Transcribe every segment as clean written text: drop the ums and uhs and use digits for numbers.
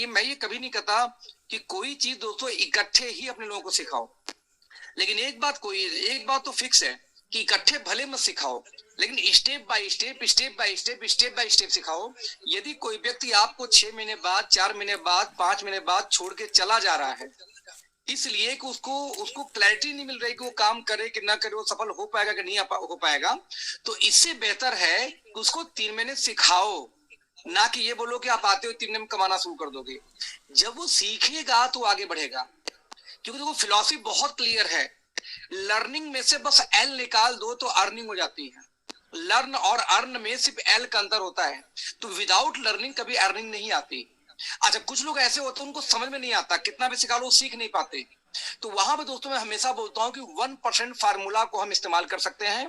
ये मैं ये कभी नहीं कहता कि कोई चीज दोस्तों इकट्ठे ही अपने लोगों को सिखाओ, लेकिन एक बात तो फिक्स है कि इकट्ठे भले मत सिखाओ, लेकिन step by step step by step सिखाओ। यदि कोई व्यक्ति आपको 6 महीने बाद, 4 महीने बाद, 5 महीने बाद छोड़ के चला जा रहा है इसलिए कि उसको उसको क्लैरिटी नहीं मिल रही कि वो काम करे कि ना करे, वो सफल हो पाएगा कि नहीं हो पाएगा, तो इससे बेहतर है कि उसको 3 महीने सिखाओ, ना कि ये बोलो कि आप आते हो 3 महीने में कमाना शुरू कर दोगे। जब वो सीखेगा तो आगे बढ़ेगा, क्योंकि देखो फिलॉसफी बहुत क्लियर है, लर्निंग में से बस एल निकाल दो तो अर्निंग हो जाती है। लर्न और अर्न में सिर्फ एल का अंतर होता है, तो विदाउट लर्निंग कभी अर्निंग नहीं आती। अच्छा, कुछ लोग ऐसे होते हैं उनको समझ में नहीं आता, कितना भी सिखा लो सीख नहीं पाते, तो वहां पे दोस्तों मैं हमेशा बोलता हूं कि 1% फार्मूला को हम इस्तेमाल कर सकते हैं।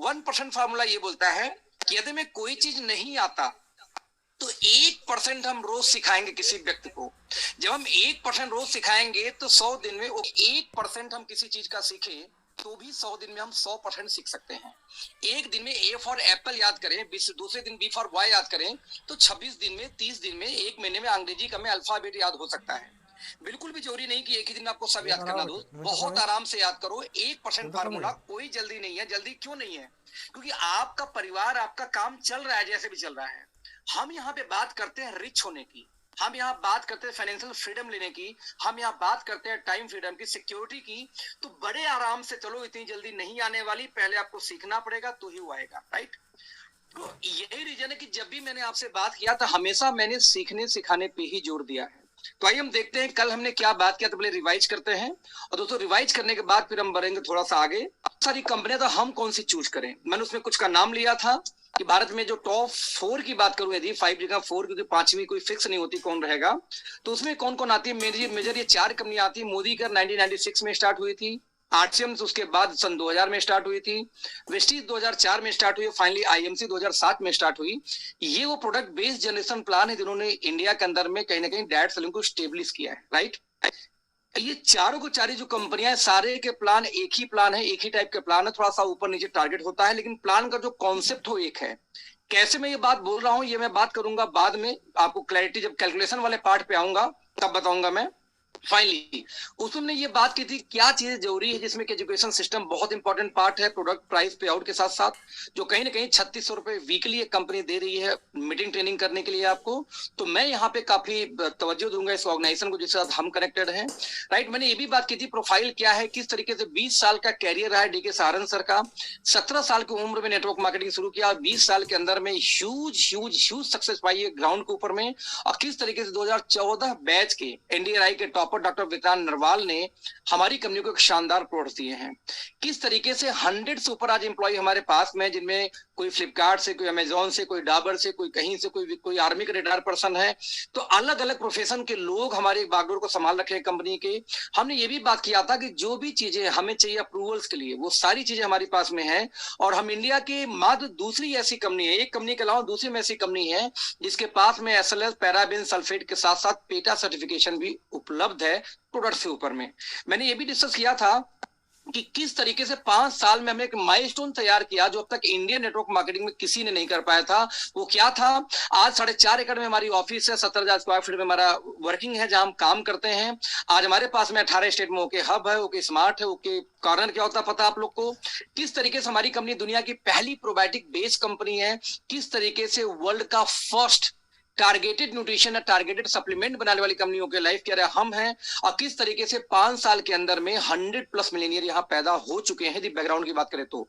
1% फार्मूला ये बोलता है कि यदि में कोई चीज नहीं आता तो 1% हम रोज सिखाएंगे किसी व्यक्ति को। जब हम 1% रोज सिखाएंगे तो 100 दिन में 1% हम किसी चीज का सीखे तो भी 100 दिन में हम 100% सीख सकते हैं। एक दिन में ए फॉर एप्पल याद करें, दूसरे दिन बी फॉर बॉय याद करें, तो 26 दिन में, 30 दिन में, एक महीने में अंग्रेजी का में अल्फाबेट याद हो सकता है। बिल्कुल भी जरूरी नहीं कि एक ही दिन आपको सब याद करना। दोस्त बहुत आराम से याद करो। 1% फार्मूला, कोई जल्दी नहीं है। जल्दी क्यों नहीं है? क्योंकि आपका परिवार, आपका काम चल रहा है जैसे भी चल रहा है। हम यहाँ पे बात करते हैं रिच होने की, हम यहाँ बात करते हैं फाइनेंशियल फ्रीडम लेने की, हम यहाँ बात करते हैं टाइम फ्रीडम की, सिक्योरिटी की। तो बड़े आराम से चलो, इतनी जल्दी नहीं आने वाली, पहले आपको सीखना पड़ेगा तो ही वो आएगा, राइट? तो यही रीजन है कि जब भी मैंने आपसे बात किया तो हमेशा मैंने सीखने सिखाने पे ही जोर दिया है। तो आइए हम देखते हैं कल हमने क्या बात किया, तो पहले रिवाइज करते हैं, और दोस्तों रिवाइज करने के बाद फिर हम बढ़ेंगे थोड़ा सा आगे। सारी कंपनियां, तो हम कौन सी चूज करें? मैंने उसमें कुछ का नाम लिया था कि भारत में जो टॉप 4 की बात करूं, यदि 5 जगह 4, क्योंकि 5वीं कोई फिक्स नहीं होती कौन रहेगा, तो उसमें कौन कौन आती है? मेजर ये 4 कंपनियां आती है। मोदी का 1996 में स्टार्ट हुई थी, आरसीएम उसके बाद सन 2000 में स्टार्ट हुई थी, वेस्टीज 2004 में स्टार्ट हुई, फाइनली आईएमसी 2007 में स्टार्ट हुई। ये वो प्रोडक्ट बेस्ड जनरेशन प्लान है जिन्होंने इंडिया के अंदर में कहीं ना कहीं डायरेक्ट सेलिंग को स्टेब्लिश किया है, राइट? ये चारों को चारी जो कंपनियां, सारे के प्लान एक ही प्लान है, एक ही टाइप के प्लान है, थोड़ा सा ऊपर नीचे टारगेट होता है, लेकिन प्लान का जो कॉन्सेप्ट हो एक है। कैसे मैं ये बात बोल रहा हूं ये मैं बात करूंगा बाद में, आपको क्लैरिटी जब कैलकुलेशन वाले पार्ट पे आऊंगा तब बताऊंगा मैं। फाइनली उसमें हमने ये बात की थी क्या चीजें जरूरी है, जिसमें कि एजुकेशन सिस्टम बहुत इंपॉर्टेंट पार्ट है, प्रोडक्ट प्राइस पे आउट के साथ साथ, जो कहीं ना कहीं 3600 रुपए वीकली एक कंपनी दे रही है मीटिंग ट्रेनिंग करने के लिए आपको। तो मैं यहाँ पे काफी तवज्जो दूंगा इस ऑर्गेनाइजेशन को जिसके साथ हम कनेक्टेड हैं, राइट? मैंने ये भी बात की थी प्रोफाइल क्या है, किस तरीके से 20 साल का कैरियर रहा है डीके सहारन सर का। 17 साल की उम्र में नेटवर्क मार्केटिंग शुरू किया, 20 साल के अंदर में ह्यूज सक्सेस पाई है ग्राउंड के ऊपर में। और किस तरीके से 2014 बैच के एनडीआरआई के टॉपर डॉक्टर विक्रांत नरवाल ने हमारी कंपनी को एक शानदार प्रोडक्ट दिए हैं। किस तरीके से 100 से ऊपर आज एम्प्लॉय हमारे पास में, जिनमें कोई फ्लिपकार्ट से, कोई अमेजोन से, कोई डाबर से, कोई कहीं से, कोई आर्मी का रिटायर पर्सन है। तो अलग अलग प्रोफेशन के लोग हमारे बागडोर को संभाल रखे हैं कंपनी के। हमने ये भी बात किया था कि जो भी चीजें हमें चाहिए अप्रूवल्स के लिए, वो सारी चीजें हमारे पास में है। और हम इंडिया के मात्र दूसरी ऐसी कंपनी है, एक कंपनी के अलावा दूसरी में ऐसी कंपनी है जिसके पास में एसएलएस पैराबेन सल्फेट के साथ साथ पेटा सर्टिफिकेशन भी उपलब्ध है प्रोडक्ट के ऊपर में। मैंने ये भी डिस्कस किया था कि किस तरीके से 5 साल में हमने एक माइलस्टोन तैयार किया जो अब तक इंडियन नेटवर्क मार्केटिंग में किसी ने नहीं कर पाया था। वो क्या था? आज 4.5 एकड़ में हमारी ऑफिस है, 17,000 स्क्वायर फीट में हमारा वर्किंग है जहां हम काम करते हैं। आज हमारे पास में 18 स्टेट में ओके हब है, ओके स्मार्ट है, ओके कारण क्या होता है पता आप लोग को? किस तरीके से हमारी कंपनी दुनिया की पहली प्रोबायोटिक बेस्ड कंपनी है, किस तरीके से वर्ल्ड का फर्स्ट टारगेटेड न्यूट्रिशन या टारगेटेड सप्लीमेंट बनाने वाली कंपनियों के लाइफ कह रहे हम हैं, और किस तरीके से 5 साल के अंदर में 100+ मिलियनियर यहां पैदा हो चुके हैं। यदि बैकग्राउंड की बात करें तो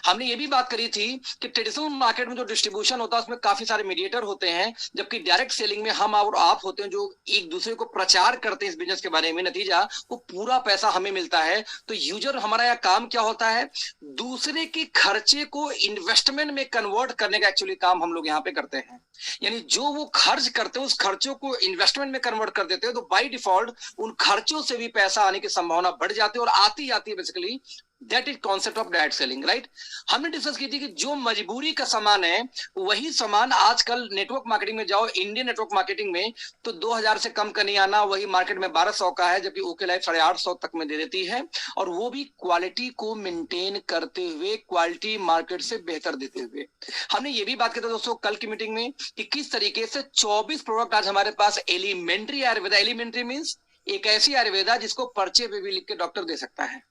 हमने ये भी बात करी थी कि ट्रेडिशनल मार्केट में जो डिस्ट्रीब्यूशन होता है उसमें काफी सारे मीडिएटर होते हैं, जबकि डायरेक्ट सेलिंग में हम और आप होते हैं जो एक दूसरे को प्रचार करते हैं इस बिजनेस के बारे में, नतीजा वो पूरा पैसा हमें मिलता है। तो यूजर हमारा यहाँ काम क्या होता है? दूसरे के खर्चे को इन्वेस्टमेंट में कन्वर्ट करने का एक्चुअली काम हम लोग यहाँ पे करते हैं। यानी जो वो खर्च करते हैं उस खर्चों को इन्वेस्टमेंट में कन्वर्ट कर देते हैं, तो बाय डिफॉल्ट उन खर्चों से भी पैसा आने की संभावना बढ़ जाती है, और आती है basically that is concept of direct selling, right. हमने डिस्कस की थी कि जो मजबूरी का सामान है वही सामान आजकल नेटवर्क मार्केटिंग में जाओ, इंडियन नेटवर्क मार्केटिंग में तो 2000 से कम का नहीं आना, वही मार्केट में 1200 का है, जबकि ओके लाइफ 850 तक में दे देती है, और वो भी क्वालिटी को मेंटेन करते हुए, क्वालिटी मार्केट से बेहतर देते हुए। हमने ये भी बात की थी दोस्तों कल की मीटिंग में कि किस तरीके से 24 प्रोडक्ट आज हमारे पास एलिमेंट्री आयुर्वेदा, एलिमेंट्री मीन्स एक ऐसी आयुर्वेदा जिसको पर्चे पे भी लिख के डॉक्टर दे सकता है।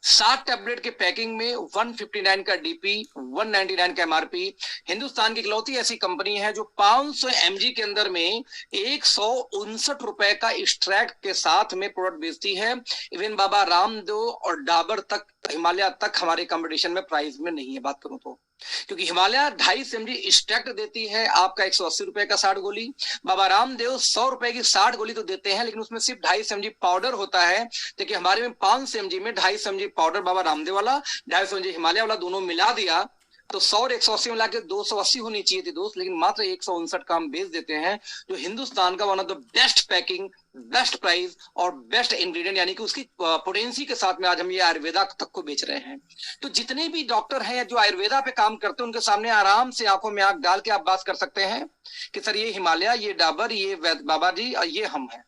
60 टैबलेट के पैकिंग में 159 का डीपी, 199 का एमआरपी। हिंदुस्तान की इकलौती ऐसी कंपनी है जो 500 एमजी के अंदर में 159 रुपए का एक्सट्रैक्ट के साथ में प्रोडक्ट बेचती है। इवन बाबा रामदेव और डाबर तक, हिमालय तक हमारे कंपटीशन में प्राइस में नहीं है बात करूं तो, क्योंकि हिमालय 250 mg एक्सट्रैक्ट देती है आपका 180 रुपए का 60 गोली, बाबा रामदेव 100 रुपए की 60 गोली तो देते हैं, लेकिन उसमें सिर्फ 250 mg पाउडर होता है। देखिए हमारे में 500 mg में 250 mg पाउडर बाबा रामदेव वाला, 250 mg हिमालय वाला, दोनों मिला दिया तो 100 और 180 मिला के 280 होनी चाहिए थी दोस्त, लेकिन मात्र 159 का हम बेच देते हैं, जो हिंदुस्तान का one of the best packing, best price और बेस्ट इंग्रेडिएंट, यानी कि उसकी पोटेंसी के साथ में आज हम ये आयुर्वेदा तक को बेच रहे हैं। तो जितने भी डॉक्टर हैं जो आयुर्वेदा पे काम करते हैं उनके सामने आराम से आंखों में आंख डाल के आप बात कर सकते हैं कि सर ये हिमालय, ये डाबर, ये बाबा जी और ये हम हैं,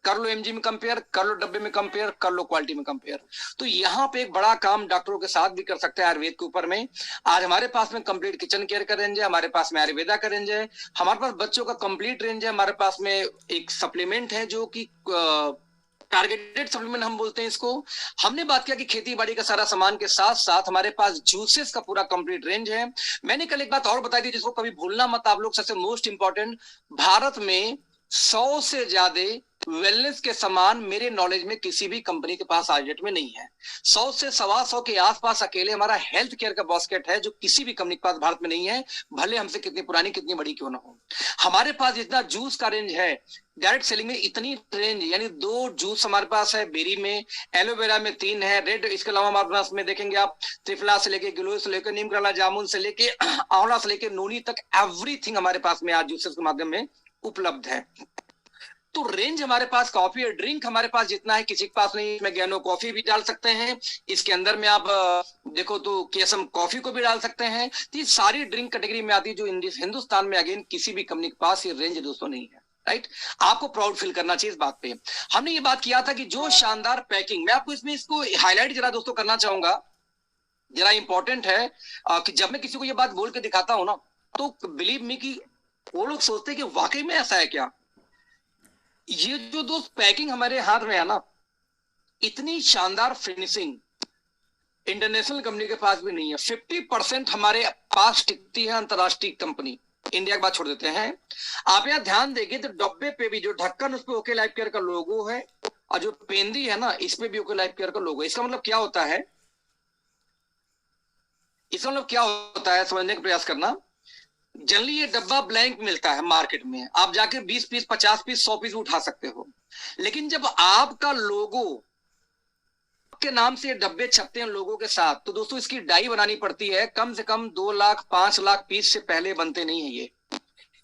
कर लो एमजी में कंपेयर, कर लो डब्बे में कंपेयर, कर लो क्वालिटी में कंपेयर। तो यहाँ पे एक बड़ा काम डॉक्टरों के साथ भी कर सकते हैं आयुर्वेद के ऊपर में। आज हमारे पास में कंप्लीट किचन केयर का रेंज है, हमारे पास में आयुर्वेदा का रेंज है, हमारे पास बच्चों का कंप्लीट रेंज है, हमारे पास में एक सप्लीमेंट है जो कि टारगेटेड सप्लीमेंट हम बोलते हैं इसको। हमने बात किया कि खेती बाड़ी का सारा सामान के साथ साथ हमारे पास जूसेस का पूरा कंप्लीट रेंज है। मैंने कल एक बात और बताई थी जिसको कभी भूलना मत आप लोग, सबसे मोस्ट इंपॉर्टेंट, भारत में 100 से ज्यादा वेलनेस के सामान मेरे नॉलेज में किसी भी कंपनी के पास आज डेट में नहीं है। 100 से 125 के आसपास अकेले हमारा हेल्थ केयर का बास्केट है जो किसी भी कंपनी के पास भारत में नहीं है, भले हमसे कितनी पुरानी कितनी बड़ी क्यों ना हो। हमारे पास जितना जूस का रेंज है डायरेक्ट सेलिंग में, इतनी रेंज, यानी 2 जूस हमारे पास है, बेरी में, एलोवेरा में 3 है, रेड, इसके अलावा हमारे पास में देखेंगे आप त्रिफला से लेके गिलोय से लेकर नीम कराला जामुन से लेके आंवला से लेके नोनी तक, एवरीथिंग हमारे पास में आज जूसेस के माध्यम में उपलब्ध है। तो रेंज हमारे पास, कॉफी और ड्रिंक हमारे पास जितना है किसी के पास नहीं। इसमें गैनो कॉफी भी डाल सकते हैं, इसके अंदर में आप देखो तो केसम कॉफी को भी डाल सकते हैं। तो ये सारी ड्रिंक कैटेगरी में आती है जो हिंदुस्तान में अगेन किसी भी कंपनी के पास ये रेंज दोस्तों नहीं है, राइट। आपको प्राउड फील करना चाहिए इस बात पे। हमने ये बात किया था कि जो शानदार पैकिंग, मैं आपको इसमें इसको हाईलाइट जरा दोस्तों करना चाहूंगा, जरा इंपॉर्टेंट है कि जब मैं किसी को ये बात बोल के दिखाता हूं ना तो बिलीव मी कि वो लोग सोचते हैं कि वाकई में ऐसा है क्या। ये जो दोस्त पैकिंग हमारे हाथ में है ना, इतनी शानदार फिनिशिंग इंटरनेशनल कंपनी के पास भी नहीं है। 50% हमारे पास टिकती है अंतरराष्ट्रीय कंपनी। इंडिया की बात छोड़ देते हैं, आप यहाँ ध्यान देंगे तो डब्बे पे भी जो ढक्कन उस पे ओके लाइफ केयर का लोगो है और जो पेंदी है ना इस पे भी ओके लाइफ केयर का लोगो है। इसका मतलब क्या होता है, इसका मतलब क्या होता है समझने का प्रयास करना। जनरली ये डब्बा ब्लैंक मिलता है मार्केट में, आप जाके 20 पीस, 50 पीस, 100 पीस उठा सकते हो, लेकिन जब आपका लोगो के नाम से डब्बे छपते हैं लोगों के साथ तो दोस्तों इसकी डाई बनानी पड़ती है, कम से कम 2 लाख 5 लाख पीस से पहले बनते नहीं है ये।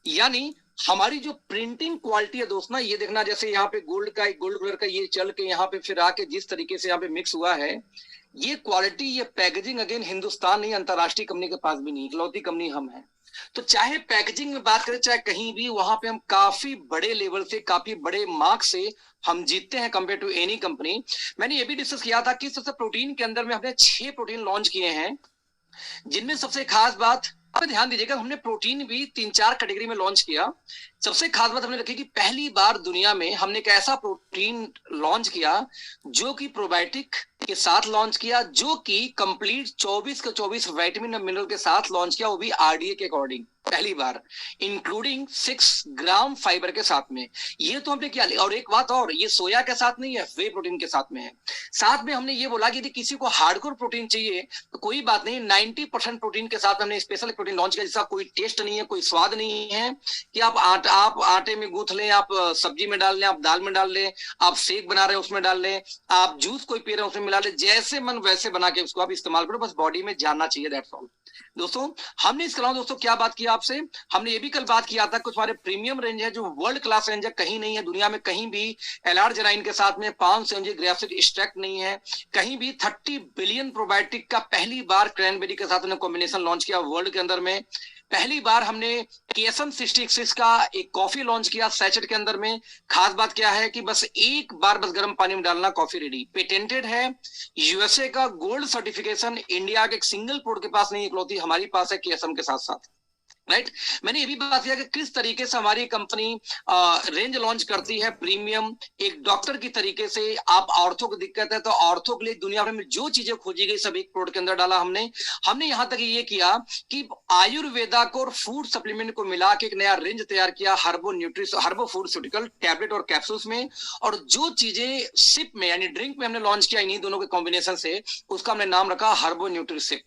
यानी हमारी जो प्रिंटिंग क्वालिटी है दोस्त ना, ये देखना जैसे यहाँ पे गोल्ड का, गोल्ड कलर का ये चल के यहाँ पे फिर आके जिस तरीके से यहाँ पे मिक्स हुआ है, ये क्वालिटी, ये पैकेजिंग अगेन हिंदुस्तान नहीं, अंतरराष्ट्रीय कंपनी के पास भी नहीं, इकलौती कंपनी हम है। तो चाहे पैकेजिंग में बात करें चाहे कहीं भी, वहां पे हम काफी बड़े लेवल से, काफी बड़े मार्क्स से हम जीतते हैं कंपेयर टू एनी कंपनी। मैंने ये भी डिस्कस किया था कि सबसे प्रोटीन के अंदर में हमने 6 प्रोटीन लॉन्च किए हैं, जिनमें सबसे खास बात, आप ध्यान दीजिएगा, हमने प्रोटीन भी 3-4 कैटेगरी में लॉन्च किया। सबसे खास बात हमने रखी कि पहली बार दुनिया में हमने एक ऐसा प्रोटीन लॉन्च किया जो कि प्रोबायोटिक के साथ लॉन्च किया, जो कि कंप्लीट 24 के 24 विटामिन और मिनरल के साथ लॉन्च किया, वो भी आरडीए के अकॉर्डिंग पहली बार, इंक्लूडिंग 6 ग्राम फाइबर के साथ में। ये तो हमने किया। और एक बात और, ये सोया के साथ नहीं है, वे प्रोटीन के साथ में है। साथ में हमने ये बोला कि यदि किसी को हार्डकोर प्रोटीन चाहिए तो कोई बात नहीं, 90% प्रोटीन के साथ हमने स्पेशल प्रोटीन लॉन्च किया जिसका कोई टेस्ट नहीं है, कोई स्वाद नहीं है, कि आप आप आटे में गूंथ लें, आप सब्जी में डाल लें, आप दाल में डाल लें, आप शेक बना रहे हैं उसमें डाल लें, आप जूस कोई पी रहे हैं उसमें मिला लें, जैसे मन वैसे बना के उसको आप इस्तेमाल करो, बस बॉडी में जाना चाहिए, दैट्स ऑल। दोस्तों हमने इसके अलावा दोस्तों क्या बात किया आपसे, हमने ये भी कल बात किया था कुछ हमारे प्रीमियम रेंज है जो वर्ल्ड क्लास रेंज है, कहीं नहीं है दुनिया में, कहीं भी एलार्जिनाइन के साथ में 500 mg ग्राफिक एक्सट्रैक्ट नहीं है, कहीं भी 30 बिलियन प्रोबायोटिक का पहली बार क्रैनबेरी के साथ कॉम्बिनेशन लॉन्च किया वर्ल्ड के अंदर में, पहली बार हमने केएसएम 66 का एक कॉफी लॉन्च किया सैचेट के अंदर में। खास बात क्या है कि बस एक बार बस गर्म पानी में डालना, कॉफी रेडी, पेटेंटेड है, यूएसए का गोल्ड सर्टिफिकेशन, इंडिया के एक सिंगल प्रोडक्ट के पास नहीं, इकलौती हमारी पास है केएसएम के साथ साथ, राइट। मैंने ये भी बात किया कि किस तरीके से हमारी कंपनी रेंज लॉन्च करती है प्रीमियम, एक डॉक्टर की तरीके से। आप ऑर्थो को दिक्कत है तो ऑर्थो के लिए दुनिया भर में जो चीजें खोजी गई सब एक प्रोडक्ट के अंदर डाला हमने यहां तक ये किया कि आयुर्वेदा को और फूड सप्लीमेंट को मिला के एक नया रेंज तैयार किया, हर्बो फूडस्यूटिकल टैबलेट और कैप्सूल्स में, और जो चीजें सिप में यानी ड्रिंक में हमने लॉन्च किया इन्हीं दोनों के कॉम्बिनेशन से, उसका हमने नाम रखा हर्बो न्यूट्रिसिप,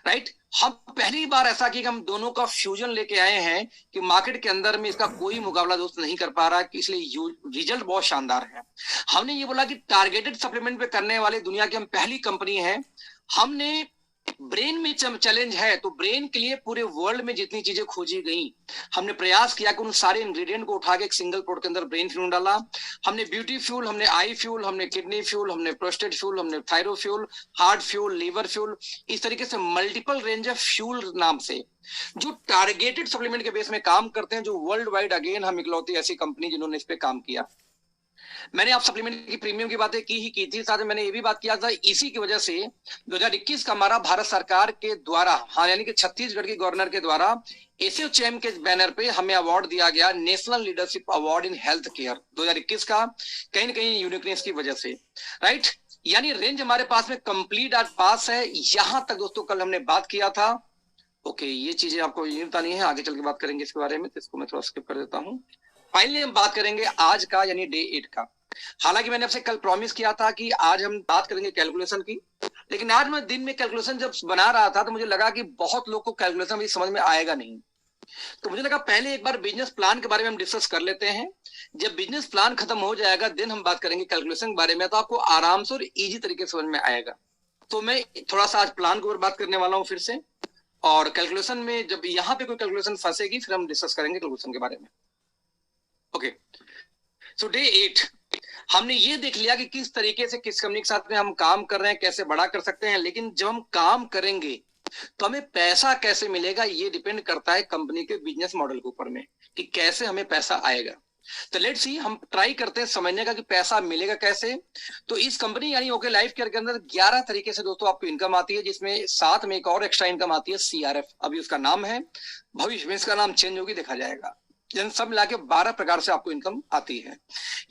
राइट। हम पहली बार ऐसा कि हम दोनों का फ्यूजन लेके आए हैं कि मार्केट के अंदर में इसका कोई मुकाबला दोस्त नहीं कर पा रहा, कि इसलिए रिजल्ट बहुत शानदार है। हमने ये बोला कि टारगेटेड सप्लीमेंट पे करने वाले दुनिया की हम पहली कंपनी है। हमने ब्रेन में चैलेंज है तो ब्रेन के लिए पूरे वर्ल्ड में जितनी चीजें खोजी गई हमने प्रयास किया कि उन सारे इंग्रेडिएंट को उठा के एक सिंगल प्रोडक्ट के अंदर ब्रेन फ्यूल डाला। हमने ब्यूटी फ्यूल, हमने आई फ्यूल, हमने किडनी फ्यूल, हमने प्रोस्टेट फ्यूल, हमने thyro fuel, heart fuel, liver fuel, इस तरीके से मल्टीपल रेंज ऑफ फ्यूल नाम से जो टारगेटेड सप्लीमेंट के बेस में काम करते हैं, जो वर्ल्ड वाइड अगेन हम इकलौती ऐसी कंपनी जिन्होंने इस पे काम किया। मैंने आप सप्लीमेंट की प्रीमियम की बातें की ही की थी, साथ में मैंने ये भी बात किया था इसी की वजह से 2021 का हमारा भारत सरकार के द्वारा, हाँ यानी कि छत्तीसगढ़ के गवर्नर के द्वारा एसोचैम के बैनर पे हमें अवार्ड दिया गया, national leadership award in health care 2021 का, कहीं ना कहीं यूनिकनेस की वजह से, राइट। यानी रेंज हमारे पास में कंप्लीट आज पास है। यहां तक दोस्तों कल हमने बात किया था। ओके, ये चीजें आपको ये बतानी है, आगे चल के बात करेंगे इसके बारे में, तो इसको मैं थोड़ा स्किप कर देता हूँ। फाइनली हम बात करेंगे आज का यानी डे 8 का। हालांकि मैंने आपसे कल प्रॉमिस किया था कि आज हम बात करेंगे कैलकुलेशन की, लेकिन आज मैं दिन में कैलकुलेशन जब बना रहा था तो मुझे लगा कि बहुत लोग को कैलकुलेशन भी समझ में आएगा नहीं, तो मुझे लगा पहले एक बार बिजनेस प्लान के बारे में हम डिस्कस कर लेते हैं। जब बिजनेस प्लान खत्म हो जाएगा दिन हम बात करेंगे कैलकुलेशन के बारे में, तो आपको आराम से और इजी तरीके से समझ में आएगा। तो मैं थोड़ा सा आज प्लान के ऊपर बात करने वाला हूँ फिर से, और कैलकुलेशन में जब यहाँ पे कोई कैलकुलेशन फंसेगी फिर हम डिस्कस करेंगे कैलकुलेशन के बारे में। ओके, सो डे 8 हमने ये देख लिया कि किस तरीके से किस कंपनी के साथ में हम काम कर रहे हैं, कैसे बड़ा कर सकते हैं, लेकिन जब हम काम करेंगे तो हमें पैसा कैसे मिलेगा ये डिपेंड करता है कंपनी के बिजनेस मॉडल के ऊपर में कि कैसे हमें पैसा आएगा। तो लेट्स सी, हम ट्राई करते हैं समझने का कि पैसा मिलेगा कैसे। तो इस कंपनी यानी ओके लाइफ केयर के अंदर 11 तरीके से दोस्तों आपको इनकम आती है, जिसमें साथ में एक और एक्स्ट्रा इनकम आती है CRF, अभी उसका नाम है, भविष्य में इसका नाम चेंज होगी, देखा जाएगा। सब मिला के 12 प्रकार से आपको इनकम आती है।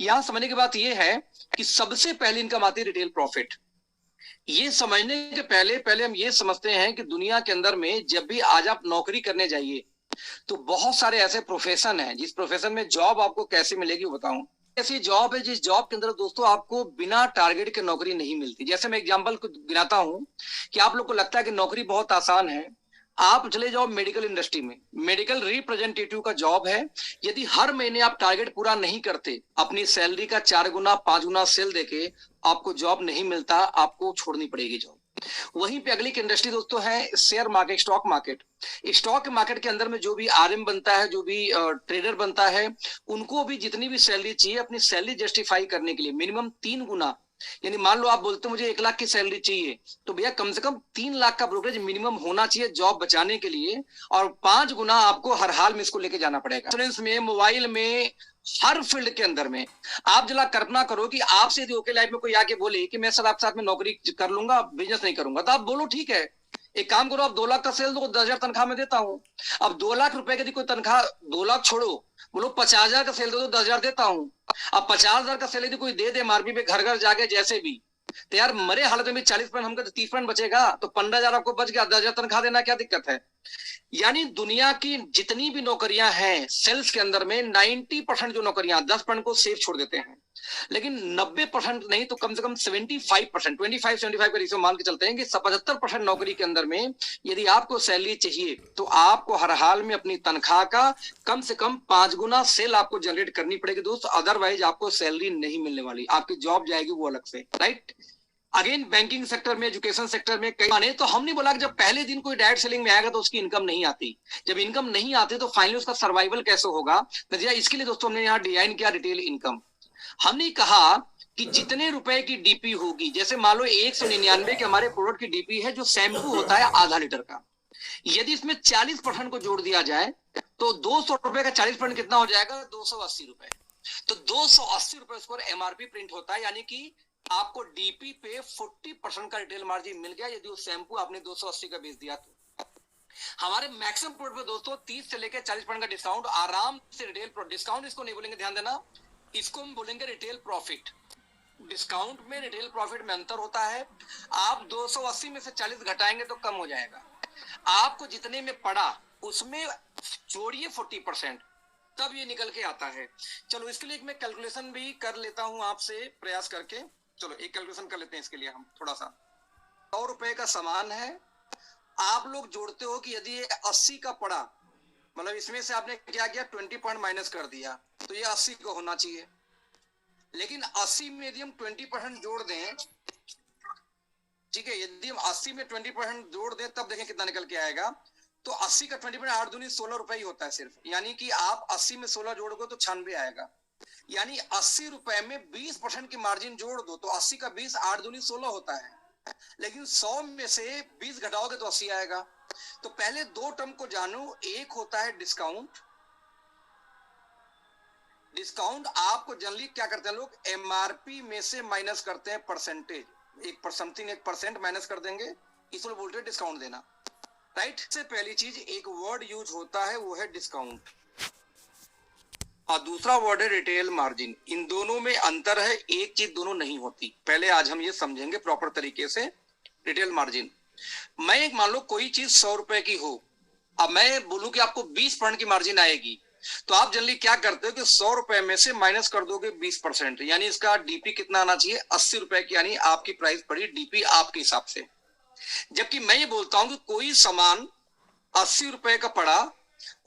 यहां समझने की बात यह है कि सबसे पहली इनकम आती है रिटेल प्रॉफिट। ये समझने के पहले हम ये समझते हैं कि दुनिया के अंदर में जब भी आज आप नौकरी करने जाइए तो बहुत सारे ऐसे प्रोफेशन हैं जिस प्रोफेशन में जॉब आपको कैसे मिलेगी बताऊं। ऐसी जॉब है जिस जॉब के अंदर दोस्तों आपको बिना टारगेट के नौकरी नहीं मिलती। जैसे मैं एग्जांपल को गिनाता हूं कि आप लोग को लगता है कि नौकरी बहुत आसान है, आप चले जाओ मेडिकल इंडस्ट्री में, मेडिकल रिप्रेजेंटेटिव का जॉब है। यदि हर महीने आप टारगेट पूरा नहीं करते, अपनी सैलरी का 4 गुना 5 गुना सेल देके आपको जॉब नहीं मिलता, आपको छोड़नी पड़ेगी जॉब। वहीं पे अगली इंडस्ट्री दोस्तों है share market, stock market. Stock market के अंदर में जो भी RM बनता है, जो भी ट्रेडर बनता है, उनको भी जितनी भी सैलरी चाहिए अपनी सैलरी जस्टिफाई करने के लिए मिनिमम 3 गुना, यानी मान लो आप बोलते हो मुझे 1 लाख की सैलरी चाहिए, तो भैया कम से कम 3 लाख का ब्रोकरेज मिनिमम होना चाहिए जॉब बचाने के लिए, और 5 गुना आपको हर हाल में इसको लेके जाना पड़ेगा। इंश्योरेंस में, मोबाइल में, हर फील्ड के अंदर में। आप जरा कल्पना करो कि आपसे यदि ओके लाइफ में कोई आके बोले कि मैं सर आपके साथ में नौकरी कर लूंगा, बिजनेस नहीं करूंगा, तो आप बोलो ठीक है, एक काम करो, आप 2 लाख का सेल दो, 10,000 तनख्वाह में देता हूं। अब 2 लाख रुपए की कोई तनख्वाह, 2 लाख छोड़ो, बोलो 50,000 का सेल दे दो, 10,000 देता हूं। अब 50,000 का सेल यदि कोई दे दे MRP पे घर घर जाके जैसे भी, तो यार मरे हालत में भी 40% हमको तो 30% बचेगा, तो 15,000 आपको बच गया, 10,000 तनख्वाह देना क्या दिक्कत है। यानी दुनिया की जितनी भी नौकरियां हैं सेल्स के अंदर में 90% जो नौकरियां, 10% को सेफ छोड़ देते हैं। लेकिन 90% नहीं तो कम से कम 75%, 25-75 का रेशियो मान के चलते हैं कि 75% नौकरी के अंदर में यदि आपको सैलरी चाहिए तो आपको हर हाल में अपनी तनख्वाह का कम से कम 5 गुना सेल आपको जनरेट करनी पड़ेगी दोस्त, अदरवाइज आपको सैलरी नहीं मिलने वाली, आपकी जॉब जाएगी वो अलग से, राइट। अगेन बैंकिंग सेक्टर में, एजुकेशन सेक्टर में कई माने तो हम नहीं बोला कि जब पहले दिन कोई डायरेक्ट सेलिंग में आएगा तो उसकी इनकम नहीं आती, जब इनकम नहीं आती तो फाइनली उसका सर्वाइवल कैसे होगा। इसके लिए दोस्तों हमने यहाँ डिजाइन किया रिटेल इनकम। हमने कहा कि जितने रुपए की डीपी होगी, जैसे मान लो 199 के हमारे प्रोडक्ट की डीपी है जो शैम्पू होता है आधा लीटर का, यदि इसमें 40% को जोड़ दिया जाए तो 200 रुपए का 40% कितना हो जाएगा, 280 रुपए। तो 280 रुपए उसको एमआरपी प्रिंट होता है, यानी कि आपको डीपी पे 40% का रिटेल मार्जिन मिल गया यदि वो शैम्पू आपने 280 का बेच दिया तो। हमारे मैक्सिमम प्रोडक्ट पे दोस्तों 30 से लेकर 40% का डिस्काउंट आराम से रिटेल डिस्काउंट इसको नहीं बोलेंगे, ध्यान देना, इसको हम बोलेंगे रिटेल प्रॉफिट। डिस्काउंट में रिटेल प्रॉफिट में अंतर होता है, आप 280 में से 40 घटाएंगे तो कम हो जाएगा, आपको जितने में पड़ा उसमें जोड़िए 40%, तब ये निकल के आता है। चलो इसके लिए मैं कैलकुलेशन भी कर लेता हूं आपसे प्रयास करके। चलो एक कैलकुलेशन कर लेते हैं इसके लिए हम थोड़ा सा। 100 रुपए का सामान है, आप लोग जोड़ते हो कि यदि ये 80 का पड़ा, मतलब इसमें से आपने क्या किया 20 पॉइंट माइनस कर दिया तो ये 80 का होना चाहिए, लेकिन 80 में यदि हम 20% जोड़ दें, ठीक है, यदि हम 80 में 20% जोड़ दें तब देखें कितना निकल के आएगा। तो 80 का 20% 8 दूनी 16 रुपए ही होता है सिर्फ, यानी कि आप 80 में 16 जोड़ोगे तो 96 आएगा, यानी 80 रुपए में 20% की मार्जिन जोड़ दो तो 80 का 20 8 दूनी 16 होता है, लेकिन 100 में से 20 घटाओगे तो 80 आएगा। तो पहले दो टर्म को जानो, एक होता है डिस्काउंट। डिस्काउंट आपको जनरली क्या करते हैं लोग, एमआरपी में से माइनस करते हैं परसेंटेज, एक परसेंट माइनस कर देंगे, इसको बोलते हैं डिस्काउंट देना, राइट। से पहली चीज एक वर्ड यूज होता है वो है डिस्काउंट, और दूसरा वर्ड है रिटेल मार्जिन। इन दोनों में अंतर है, एक चीज दोनों नहीं होती। पहले आज हम ये समझेंगे प्रॉपर तरीके से रिटेल मार्जिन। मैं एक मान लो कोई चीज 100 रुपए की हो, अब मैं बोलूं कि आपको 20% की मार्जिन आएगी, तो आप जनरली क्या करते हो कि 100 रुपए में से माइनस कर दोगे 20%, यानी इसका डीपी कितना आना चाहिए 80 रुपए की, यानी आपकी प्राइस पड़ी डीपी आपके हिसाब से। जबकि मैं ये बोलता हूं कि कोई सामान 80 रुपए का पड़ा,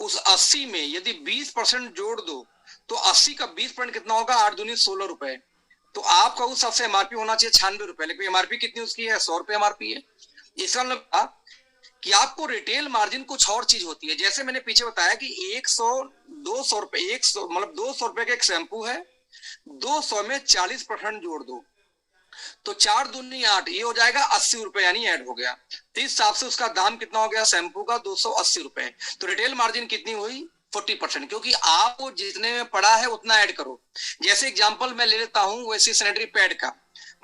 उस 80 में यदि 20% जोड़ दो तो 80 का 20% कितना होगा, 8 दूनी 16 रुपए, तो आपका उस सबसे एमआरपी होना चाहिए 96 रुपए, लेकिन एमआरपी कितनी उसकी है, 100 रुपए एमआरपी है। इसका मतलब कि आपको रिटेल मार्जिन कुछ और चीज होती है। जैसे मैंने पीछे बताया कि 100 200 रुपए, 100 मतलब 200 रुपए का एक शैम्पू है, 200 में 40% जोड़ दो तो 4 दूनी 8, ये हो जाएगा 80 रुपए, यानी ऐड हो गया। तो इस हिसाब से उसका दाम कितना हो गया शैम्पू का, 280 रुपए। तो रिटेल मार्जिन कितनी हुई, 40%, क्योंकि आपको जितने में पड़ा है उतना ऐड करो। जैसे एग्जांपल मैं ले लेता हूं वैसे सैनिटरी पैड का,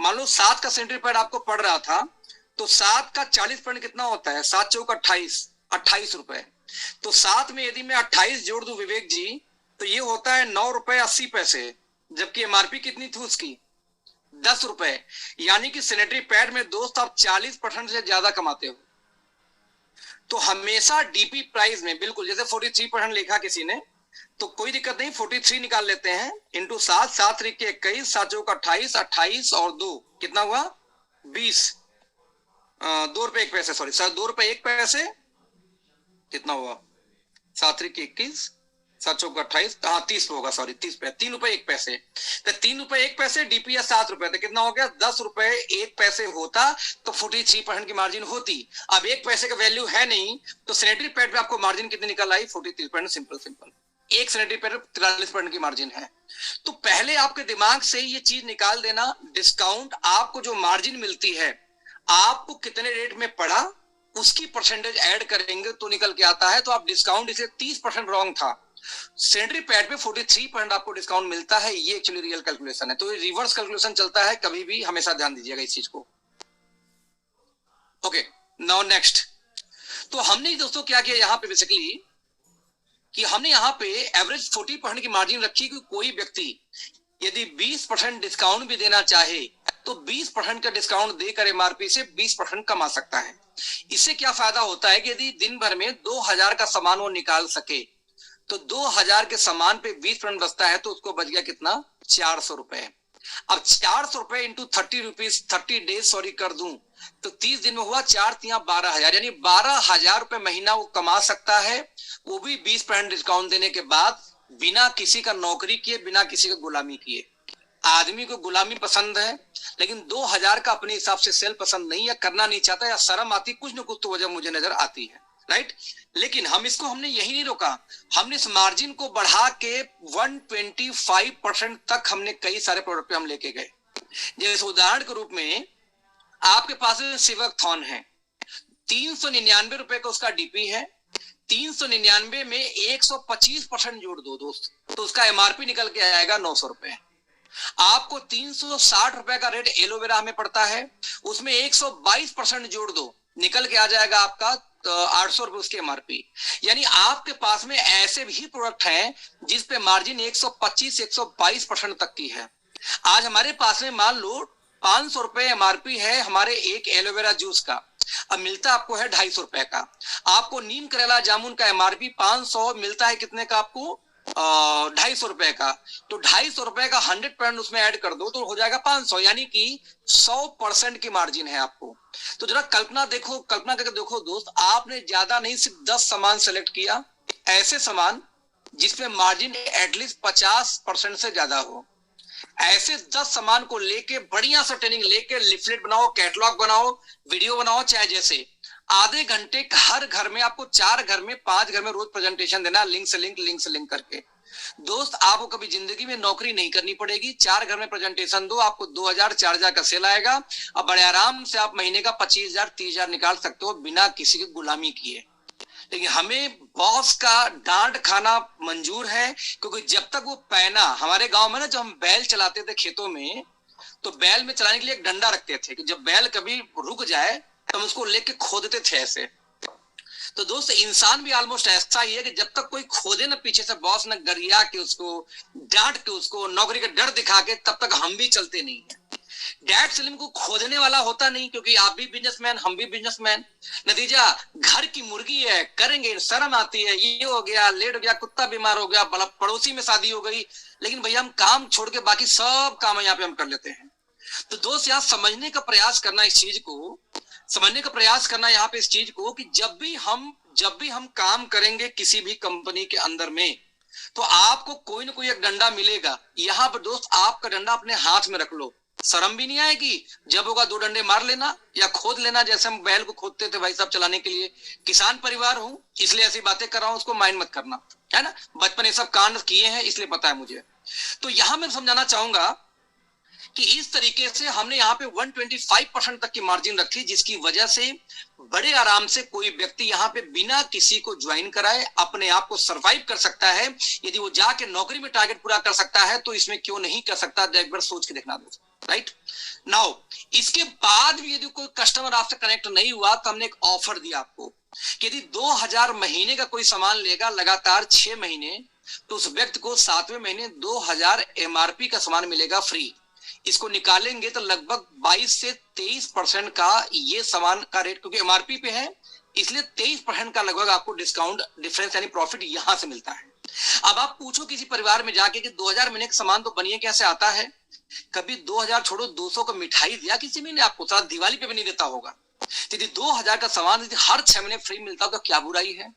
मान लो 7 का सैनिटरी पैड आपको पड़ रहा था, तो 7 का 40% कितना होता है, 7 चौक 28 रुपए। तो 7 में यदि मैं 28 जोड़ दूं विवेक जी, तो ये होता है 9 रुपए 80 पैसे, जबकि एमआरपी कितनी थी उसकी 10 रुपए, यानी कि सैनिटरी पैड में दोस्त आप 40% से ज्यादा कमाते हो। तो हमेशा डीपी प्राइस में बिल्कुल जैसे 43% लिखा किसी ने, तो कोई दिक्कत नहीं, 43 निकाल लेते हैं इंटू 7, 7 3 के 21, 7 चौक 28, 28 और 2 कितना हुआ 20, 2 रुपए 1 पैसे, सॉरी सर 2 रुपए 1 पैसे, कितना हुआ 7 3 के 21, 7 चौक 28, हाँ 30 होगा, सॉरी 30 पैसे, 3 रुपए 1 पैसे। तो 3 रुपए 1 पैसे डीपी या 7 रुपए, तो कितना हो गया 10 रुपए 1 पैसे होता तो 43% की मार्जिन होती। अब 1 पैसे का वैल्यू है नहीं, तो सैनिटरी पैड पे आपको मार्जिन कितनी निकल आई 43%, सिंपल। एक सैनिटरी पैड 43% की मार्जिन है। तो पहले आपके दिमाग से ये चीज निकाल देना, डिस्काउंट आपको जो मार्जिन मिलती है, आपको कितने रेट में पड़ा उसकी परसेंटेज ऐड करेंगे तो निकल के आता है। तो आप डिस्काउंट इसे 30% रॉन्ग था, सैनिटरी पैड पे 43% आपको डिस्काउंट मिलता है, ये एक्चुअली रियल कैलकुलेशन है। तो ये रिवर्स कैलकुलेशन चलता है, कभी भी हमेशा ध्यान दीजिएगा इस चीज को। Okay, now next. तो हमने दोस्तों क्या किया यहाँ पे बेसिकली कि हमने यहाँ पे एवरेज 40% की मार्जिन रखी कि कोई व्यक्ति यदि 20% डिस्काउंट भी देना चाहे तो 20% का डिस्काउंट देकर एमआरपी से 20% कमा सकता है। इससे क्या फायदा होता है कि यदि दिन भर में 2000 का सामान वो निकाल सके तो 2000 के सामान पे 20% बचता है, तो उसको बच गया कितना 400 रुपए। अब 400 रुपए इंटू 30 रुपीज 30 डेज सॉरी कर दूं तो 30 दिन में हुआ 4×3=12,000, यानी 12,000 रुपए महीना वो कमा सकता है, वो भी 20% डिस्काउंट देने के बाद, बिना किसी का नौकरी किए, बिना किसी का गुलामी किए। आदमी को गुलामी पसंद है, लेकिन 2,000 का अपने हिसाब से सेल पसंद नहीं है, करना नहीं चाहता, या शर्म आती, कुछ न कुछ तो वजह मुझे नजर आती है, राइट। लेकिन हमने यही नहीं रोका, हमने इस मार्जिन को बढ़ा के 125% तक हमने कई सारे प्रोडक्ट पे हम लेके गए। जैसे उदाहरण के रूप में आपके पास सिवकथॉन है, 399 रुपए का उसका डीपी है, 399 में 125% जोड़ दो दोस्त, तो उसका एमआरपी निकल के आएगा 900 रुपए। आपको 360 रुपए का रेट एलोवेरा में पड़ता है, उसमें 122% जोड़ दो, निकल के आ जाएगा आपका 800 रुपए उसके एमआरपी। यानी आपके पास में ऐसे भी प्रोडक्ट हैं जिस पे मार्जिन 125-122% तक की है। आज हमारे पास में मान लो 500 रुपए एमआरपी है हमारे एक एलोवेरा जूस का, अब मिलता आपको है 250 रुपए का। आपको नीम करेला जामुन का एमआरपी 500, मिलता है कितने का आपको? 250 रुपए का। तो 250 रुपए का 100% उसमें ऐड कर दो तो हो जाएगा 500, यानी कि 100% की मार्जिन है आपको। तो जरा कल्पना करके देखो दोस्त, आपने ज्यादा नहीं, सिर्फ 10 सामान सेलेक्ट किया, ऐसे सामान जिसमें मार्जिन एटलीस्ट 50% से ज्यादा हो। ऐसे 10 सामान को लेके बढ़िया सा ट्रेनिंग लेके लिफलेट बनाओ, कैटलॉग बनाओ, वीडियो बनाओ, चाहे जैसे आधे घंटे हर घर में, आपको 4 घर में 5 घर में रोज प्रेजेंटेशन देना, लिंक से लिंक करके। दोस्त आपको कभी जिंदगी में नौकरी नहीं करनी पड़ेगी, 4 घर में प्रेजेंटेशन दो, आपको 2,000-4,000 का सेल आएगा, अब बड़े आराम से आप महीने का 25,000-30,000 निकाल सकते हो बिना किसी की गुलामी किए। लेकिन हमें बॉस का डांट खाना मंजूर है, क्योंकि जब तक वो पैना, हमारे गांव में ना जब हम बैल चलाते थे खेतों में, तो बैल में चलाने के लिए एक डंडा रखते थे कि जब बैल कभी रुक जाए तो हम उसको लेके खोदते थे ऐसे। तो दोस्त इंसान भी ऑलमोस्ट ऐसा ही है कि जब तक कोई खोदे ना पीछे से बॉस न गरिया के उसको, डांट के उसको, नौकरी का डर दिखा के, तब तक हम भी चलते नहीं है। डैड सलीम को खोदने वाला होता नहीं, क्योंकि आप भी बिजनेसमैन, हम भी बिजनेसमैन। नतीजा घर की मुर्गी है, करेंगे, शर्म आती है, ये हो गया, लेट हो गया, कुत्ता बीमार हो गया, पड़ोसी में शादी हो गई, लेकिन भैया हम काम छोड़ के बाकी सब काम यहाँ पे हम कर लेते हैं। तो दोस्त यहाँ समझने का प्रयास करना इस चीज को, समझने का प्रयास करना यहाँ पे इस चीज को कि जब भी हम काम करेंगे किसी भी कंपनी के अंदर में, तो आपको कोई ना कोई एक डंडा मिलेगा। यहाँ पर दोस्त आपका डंडा अपने हाथ में रख लो, शर्म भी नहीं आएगी, जब होगा 2 डंडे मार लेना या खोद लेना, जैसे हम बैल को खोदते थे भाई साहब चलाने के लिए। किसान परिवार हूं इसलिए ऐसी बातें कर रहा हूं, उसको माइंड मत करना, है ना, बचपन ये सब कांड किए हैं इसलिए पता है मुझे। तो यहां मैं समझाना चाहूंगा कि इस तरीके से हमने यहाँ पे 125% तक की मार्जिन रखी, जिसकी वजह से बड़े आराम से कोई व्यक्ति यहाँ पे बिना किसी को ज्वाइन कराए अपने आप को सरवाइव कर सकता है। यदि वो जाके नौकरी में टारगेट पूरा कर सकता है तो इसमें क्यों नहीं कर सकता, एक बार सोच के देखना दोस्त, राइट। नाउ इसके बाद भी यदि कोई कस्टमर आपसे कनेक्ट नहीं हुआ तो हमने एक ऑफर दिया आपको कि यदि 2,000 महीने का कोई सामान लेगा लगातार 6 महीने, तो उस व्यक्ति को 7वें महीने 2,000 एमआरपी का सामान मिलेगा फ्री। इसको निकालेंगे तो लगभग 22 से 23% का ये सामान का रेट, क्योंकि एमआरपी पे है इसलिए 23% का लगभग आपको डिस्काउंट डिफरेंस यानी प्रॉफिट यहां से मिलता है। अब आप पूछो किसी परिवार में जाके कि 2,000 महीने का सामान तो बनिए कैसे आता है? कभी 2,000 छोड़ो 200 का मिठाई दिया किसी ने आपको? साथ दिवाली पे भी नहीं देता होगा। यदि 2,000 का सामान यदि हर 6 महीने फ्री मिलता हो तो क्या बुराई है?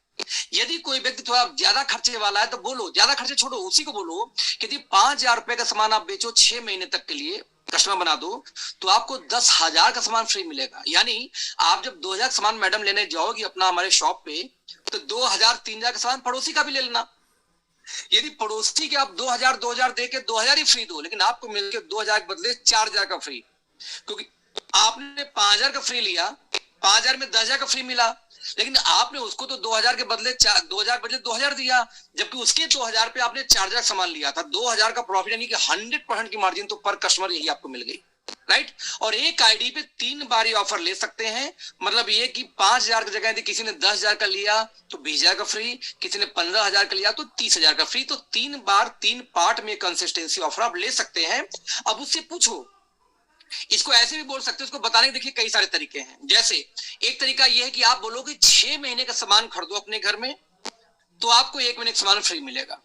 यदि कोई व्यक्ति थोड़ा ज्यादा खर्चे वाला है तो बोलो, ज्यादा खर्चे छोड़ो, उसी को बोलो कि यदि 5,000 रुपए का सामान आप बेचो 6 महीने तक के लिए, कस्टमर बना दो, तो आपको 10,000 का सामान फ्री मिलेगा। यानी आप जब 2,000 सामान मैडम लेने जाओगी अपना हमारे शॉप पे, तो 2,000-3,000 का सामान पड़ोसी का भी ले लेना। यदि पड़ोसी के आप 2,000 दे के 2,000 ही फ्री दो, लेकिन आपको मिलके 2,000 के बदले 4,000 का फ्री, क्योंकि आपने 5,000 का फ्री लिया, 5,000 में 10,000 का फ्री मिला, लेकिन आपने उसको तो 2,000 के बदले 2,000 दिया, जबकि उसके 2,000 पे आपने 4,000 सामान लिया था। 2,000 का प्रॉफिट यानी कि 100% की मार्जिन तो पर कस्टमर यही आपको मिल गई, राइट। और एक आईडी पे 3 बार ये ऑफर ले सकते हैं, मतलब ये कि 5,000 की जगह यदि किसी ने 10,000 का लिया तो 20,000 का फ्री, किसी ने 15,000 का लिया तो 30,000 का फ्री। तो 3 बार 3 पार्ट में कंसिस्टेंसी ऑफर आप ले सकते हैं। अब उससे पूछो, इसको ऐसे भी बोल सकते हो, इसको बताने के देखिए कई सारे तरीके हैं। जैसे एक तरीका यह है कि आप बोलो कि 6 महीने का सामान खरीदो अपने घर में तो आपको 1 महीने का सामान फ्री मिलेगा।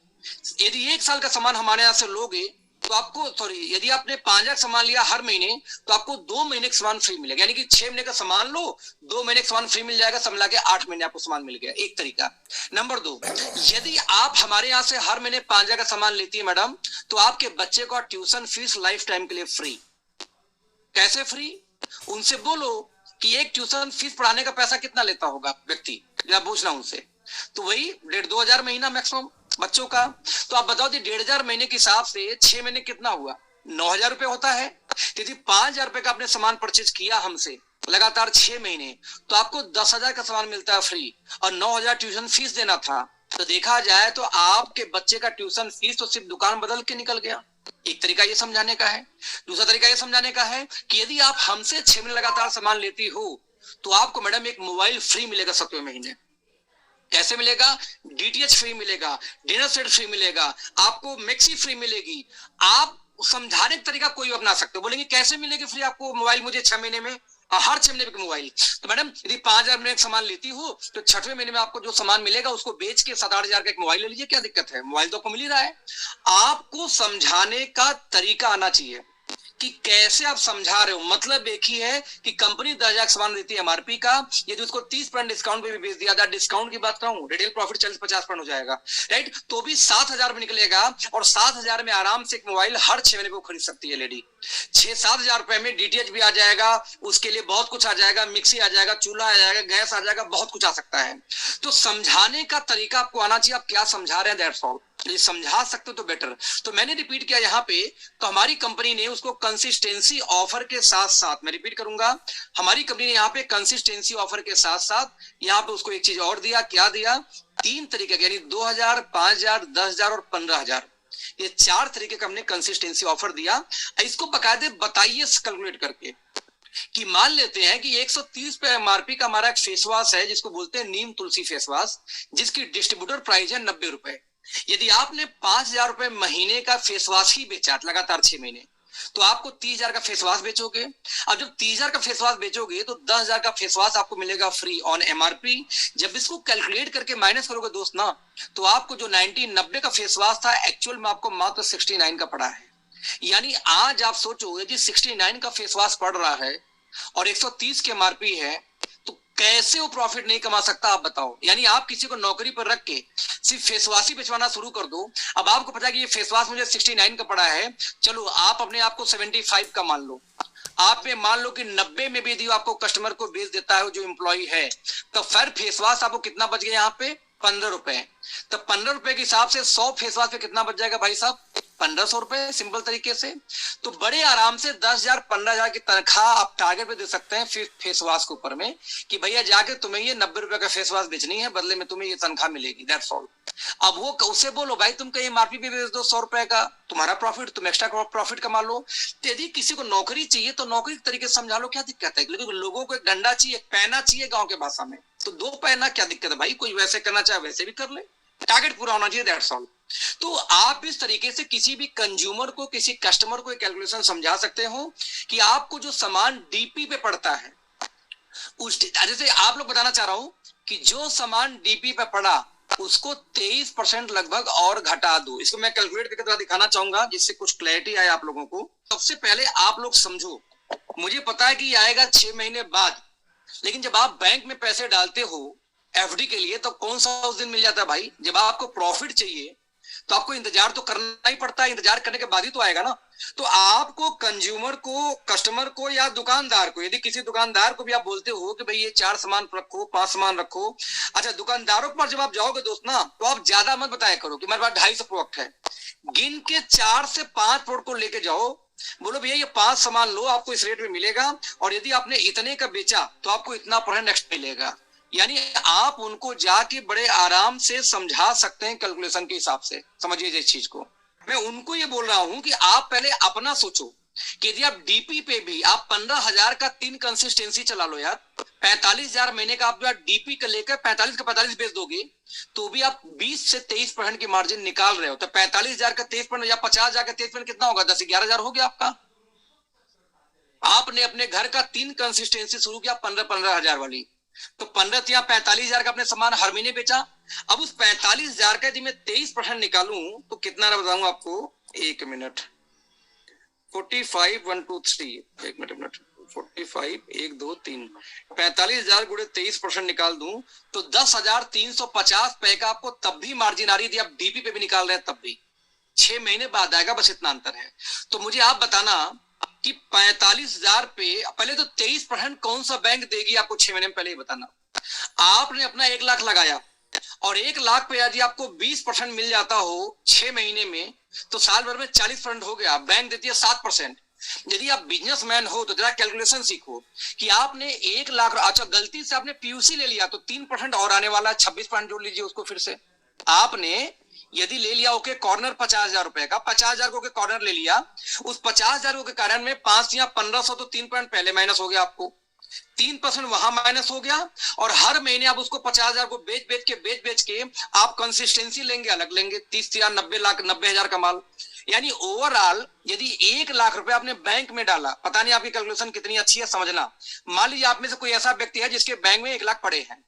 यदि 1 साल का सामान हमारे यहां से लोगे तो आपको सॉरी यदि आपने 5,000 सामान लिया हर महीने तो आपको 2 महीने का सामान फ्री मिलेगा, यानी कि 6 महीने का सामान लो 2 महीने का सामान फ्री मिल जाएगा, सब मिला के 8 महीने आपको सामान मिल गया। एक तरीका। नंबर 2, यदि आप हमारे यहाँ से हर महीने 5,000 का सामान लेती है मैडम, तो आपके बच्चे का ट्यूशन फीस लाइफ टाइम के लिए फ्री। कैसे फ्री? उनसे बोलो कि एक ट्यूशन फीस पढ़ाने का पैसा कितना लेता होगा व्यक्ति, या पूछना उनसे, तो वही 1,500-2 हजार महीना मैक्सिमम बच्चों का। तो आप बताओ 1,500 महीने के हिसाब से 6 महीने कितना हुआ? 9,000 रुपए होता है। यदि 5,000 रुपए का आपने सामान परचेज किया हमसे लगातार 6 महीने, तो आपको 10,000 का सामान मिलता है फ्री, और 9,000 ट्यूशन फीस देना था। तो देखा जाए तो आपके बच्चे का ट्यूशन फीस तो सिर्फ दुकान बदल के निकल गया। एक तरीका ये समझाने का है। दूसरा तरीका ये समझाने का है कि यदि आप हमसे 6 महीने लगातार सामान लेती हो तो आपको मैडम एक मोबाइल फ्री मिलेगा 7वें महीने। कैसे मिलेगा? डीटीएच फ्री मिलेगा, डिनर सेट फ्री मिलेगा, आपको मैक्सी फ्री मिलेगी। आप समझाने का तरीका कोई अपना सकते हो। बोलेंगे कैसे मिलेगी फ्री आपको मोबाइल मुझे 6 महीने में? हर 6 महीने में मोबाइल। तो मैडम यदि 5,000 में एक सामान लेती हो तो 6वें महीने में आपको जो सामान मिलेगा उसको बेच के 7-8 हजार का एक मोबाइल ले लीजिए, क्या दिक्कत है? मोबाइल तो आपको मिल ही रहा है। आपको समझाने का तरीका आना चाहिए कि कैसे आप समझा रहे हो। मतलब एक ही है कि कंपनी 10,000 सामान देती है एमआरपी का, यदि उसको 30% डिस्काउंट पे भी बेच दिया था, डिस्काउंट की बात कर रहा हूं, रिटेल प्रॉफिट 40-50% हो जाएगा, राइट? तो भी 7,000 में निकलेगा, और 7,000 में आराम से एक मोबाइल हर 6 महीने को खरीद सकती है लेडी। 6-7 हजार रुपए में डीटीएच भी आ जाएगा, उसके लिए बहुत कुछ आ जाएगा, मिक्सी आ जाएगा, चूल्हा आ जाएगा, गैस आ जाएगा, बहुत कुछ आ सकता है। तो समझाने का तरीका आपको आना चाहिए, आप क्या समझा रहे हैं, दैट्स ऑल। ये समझा सकते हो तो बेटर। तो मैंने रिपीट किया यहाँ पे, तो हमारी कंपनी ने उसको कंसिस्टेंसी ऑफर के साथ साथ, मैं रिपीट करूंगा, हमारी कंपनी ने यहाँ पे कंसिस्टेंसी ऑफर के साथ साथ यहाँ पे उसको एक चीज और दिया। क्या दिया? 3 तरीके, यानी 2,000, 5,000, 10,000 और 15,000, ये 4 तरीके का हमने कंसिस्टेंसी ऑफर दिया। इसको बकायदे बताइए कैलकुलेट करके कि मान लेते हैं कि 130 पे एमआरपी का हमारा एक फेस वॉश है जिसको बोलते हैं नीम तुलसी फेस वॉश, जिसकी डिस्ट्रीब्यूटर प्राइस है 90 रुपए। यदि आपने 5,000 रुपए महीने का फेस वॉश ही बेचा लगातार 6 महीने, तो आपको 30,000 का फेस वॉश बेचोगे। अब जब 30,000 का फेस वॉश बेचोगे तो 10,000 का फेस वॉश आपको मिलेगा फ्री ऑन एमआरपी। जब इसको कैलकुलेट करके माइनस करोगे दोस्त ना, तो आपको जो 90 का फेस वॉश था एक्चुअल में आपको मात्र 69 का पड़ा है। यानी आज आप सोचो यदि 69 का फेस वॉश पड़ रहा है और 130 के एमआरपी है, तो कैसे वो प्रॉफिट नहीं कमा सकता आप बताओ। यानी आप किसी को नौकरी पर रख के सिर्फ फेस वॉश ही बेचवाना शुरू कर दो। अब आपको पता है कि ये फेस वॉश मुझे 69 का पड़ा है, चलो आप अपने आप को 75 का मान लो, आप में मान लो कि 90 में भी यदि आपको कस्टमर को बेच देता है जो एम्प्लॉय है, तो फिर फेस वॉश आपको कितना बच गया यहाँ पे? 15 रुपए। तो 15 रुपए के हिसाब से 100 फेस वॉश पे कितना बच जाएगा भाई साहब? 1,500 रुपए, सिंपल तरीके से। तो बड़े आराम से 10,000 15,000 की तनख्वाह आप टारगेट पे दे सकते हैं फिर फेस वॉश के ऊपर में, कि भैया जाके तुम्हें ये 90 रुपए का फेस वॉश बेचनी है, बदले में तुम्हें ये तनख्वाह मिलेगी, दैट्स ऑल। अब वो उससे बोलो भाई तुम कहीं एमआरपी पे बेच दो 100 रुपए का, तुम्हारा प्रॉफिट, तुम एक्स्ट्रा प्रॉफिट कमा लो। तो यदि किसी को नौकरी चाहिए तो नौकरी के तरीके से समझा लो, क्या दिक्कत है? लेकिन लोगों को एक डंडा चाहिए, एक पैना चाहिए गाँव के भाषा में, तो 2 पैना क्या दिक्कत है भाई? कोई वैसे करना चाहे वैसे भी कर ले, टारगेट पूरा होना चाहिए, दैट्स ऑल। तो आप इस तरीके से किसी भी कंज्यूमर को, किसी कस्टमर को एक कैलकुलेशन समझा सकते हो कि आपको जो सामान डीपी पे पड़ता है, उस जैसे आप लोग बताना चाह रहा हूं कि जो सामान डीपी पे पड़ा उसको 23% लगभग और घटा दो। इसको मैं कैलकुलेट करके थोड़ा दिखाना चाहूंगा जिससे कुछ क्लैरिटी आए आप लोगों को। सबसे पहले आप लोग समझो, मुझे पता है कि ये आएगा 6 महीने बाद, लेकिन जब आप बैंक में पैसे डालते हो एफडी के लिए, तो कौन सा उस दिन मिल जाता है भाई? जब आपको प्रॉफिट चाहिए तो आपको इंतजार तो करना ही पड़ता है, इंतजार करने के बाद ही तो आएगा ना। तो आपको कंज्यूमर को, कस्टमर को या दुकानदार को, यदि किसी दुकानदार को भी आप बोलते हो कि भाई ये 4 सामान रखो, 5 सामान रखो, अच्छा दुकानदारों पर जब आप जाओगे दोस्त ना, तो आप ज्यादा मत बताया करो कि मेरे पास 250 प्रोडक्ट है, गिन के 4 से 5 प्रोडक्ट को लेके जाओ, बोलो भैया ये 5 सामान लो, आपको इस रेट में मिलेगा, और यदि आपने इतने का बेचा तो आपको इतना % एक्स्ट्रा मिलेगा। यानी आप उनको जाके बड़े आराम से समझा सकते हैं कैलकुलेशन के हिसाब से। समझिए इस चीज को, मैं उनको ये बोल रहा हूं कि आप पहले अपना सोचो कि यदि आप डीपी पे भी आप 15,000 का 3 कंसिस्टेंसी चला लो यार, 45,000 महीने का आप जो डीपी का लेकर 45 का 45 बेच दोगे, तो भी आप 20 से 23% की मार्जिन निकाल रहे हो। तो 45,000 का 23% या 50,000 का 23% कितना होगा? 10-11,000 हो गया आपका। आपने अपने घर का 3 कंसिस्टेंसी शुरू किया 15,000 वाली, तो 15 या 45,000 का अपने सामान हर महीने बेचा। अब उस 45,000 का यदि मैं 23% निकालूं तो कितना बताऊंगा आपको? 1 मिनट, 45 1 2 3 एक मिनट 45 1 2 3 45,000 गुणे 23% निकाल दूं तो 10,350 रुपए का आपको तब भी मार्जिन आ रही थी, आप डीपी पे भी निकाल रहे हैं तब भी 6 महीने बाद आएगा, बस इतना अंतर है। तो मुझे आप बताना कि 45,000 पे पहले तो 23% कौन सा बैंक देगी आपको 6 महीने में, पहले ही बताना। आपने अपना 1 लाख लगाया और 1 लाख पे यदि आपको 20% मिल जाता हो 6 महीने में तो साल भर में 40% हो गया। बैंक देती है 7%। यदि आप बिजनेसमैन हो तो जरा कैलकुलेशन सीखो कि आपने 1 लाख, अच्छा गलती से आपने पीयूसी ले लिया तो 3% और आने वाला है, 26% जोड़ लीजिए उसको फिर से। आपने यदि ले लिया ओके कॉर्नर 50,000 रुपए का, 50,000 को कॉर्नर ले लिया, उस 50,000 के कारण में 5 या 1500 तो 3% पहले माइनस हो गया, आपको 3% वहां माइनस हो गया और हर महीने आप उसको 50,000 को बेच बेच के आप कंसिस्टेंसी लेंगे, अलग लेंगे 30 या 90,000 का माल। यानी ओवरऑल यदि 1 लाख रुपए आपने बैंक में डाला, पता नहीं आपकी कैलकुलेशन कितनी अच्छी है, समझना। मान लीजिए आप में से कोई ऐसा व्यक्ति है जिसके बैंक में 1 लाख पड़े हैं,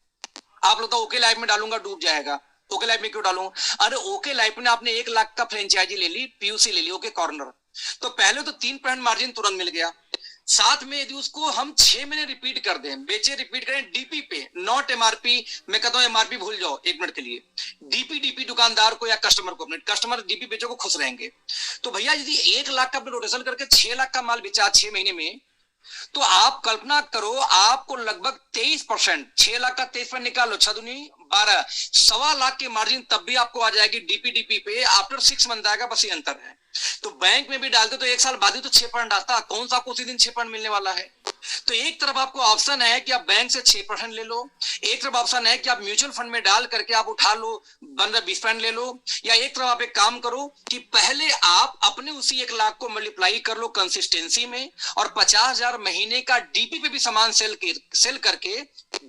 आप लोग तो ओके लाइफ में डालूंगा डूब जाएगा। ओके लाइफ में क्यों डालूं? अरे ओके लाइफ में आपने 1 लाख का फ्रेंचाइजी ले ली, पीयूसी ले ली, ओके कॉर्नर, तो पहले तो 3% मार्जिन तुरंत मिल गया। साथ में यदि उसको हम 6 महीने रिपीट कर दें, बेचे रिपीट करें डीपी पे, नॉट एमआरपी। मैं कहता हूं एमआरपी भूल जाओ 1 मिनट के लिए, डीपी दुकानदार को या कस्टमर को, अपने कस्टमर डीपी बेचो को खुश रहेंगे। तो भैया यदि 1 लाख का रोटेशन करके 6 लाख का माल बेचा 6 महीने में, तो आप कल्पना करो आपको लगभग 23%, 6 लाख का 23% निकालो, 6 दूनी 12, 1.25 लाख की मार्जिन तब भी आपको आ जाएगी डीपी पे, आफ्टर 6 मंथ आएगा, बस ये अंतर है। तो बैंक में भी डालते तो 1 साल बाद ही तो 6% आता, कौन सा आपको उसी दिन 6% मिलने वाला है। तो एक तरफ आपको ऑप्शन है कि आप बैंक से 6% ले लो, एक तरफ ऑप्शन है कि आप म्यूचुअल फंड में डाल करके आप उठा लो 15-20% ले लो, या एक तरफ आप एक काम करो कि पहले आप अपने उसी 1 लाख को मल्टीप्लाई कर लो कंसिस्टेंसी में और 50,000 महीने का डीपी पे भी सामान सेल करके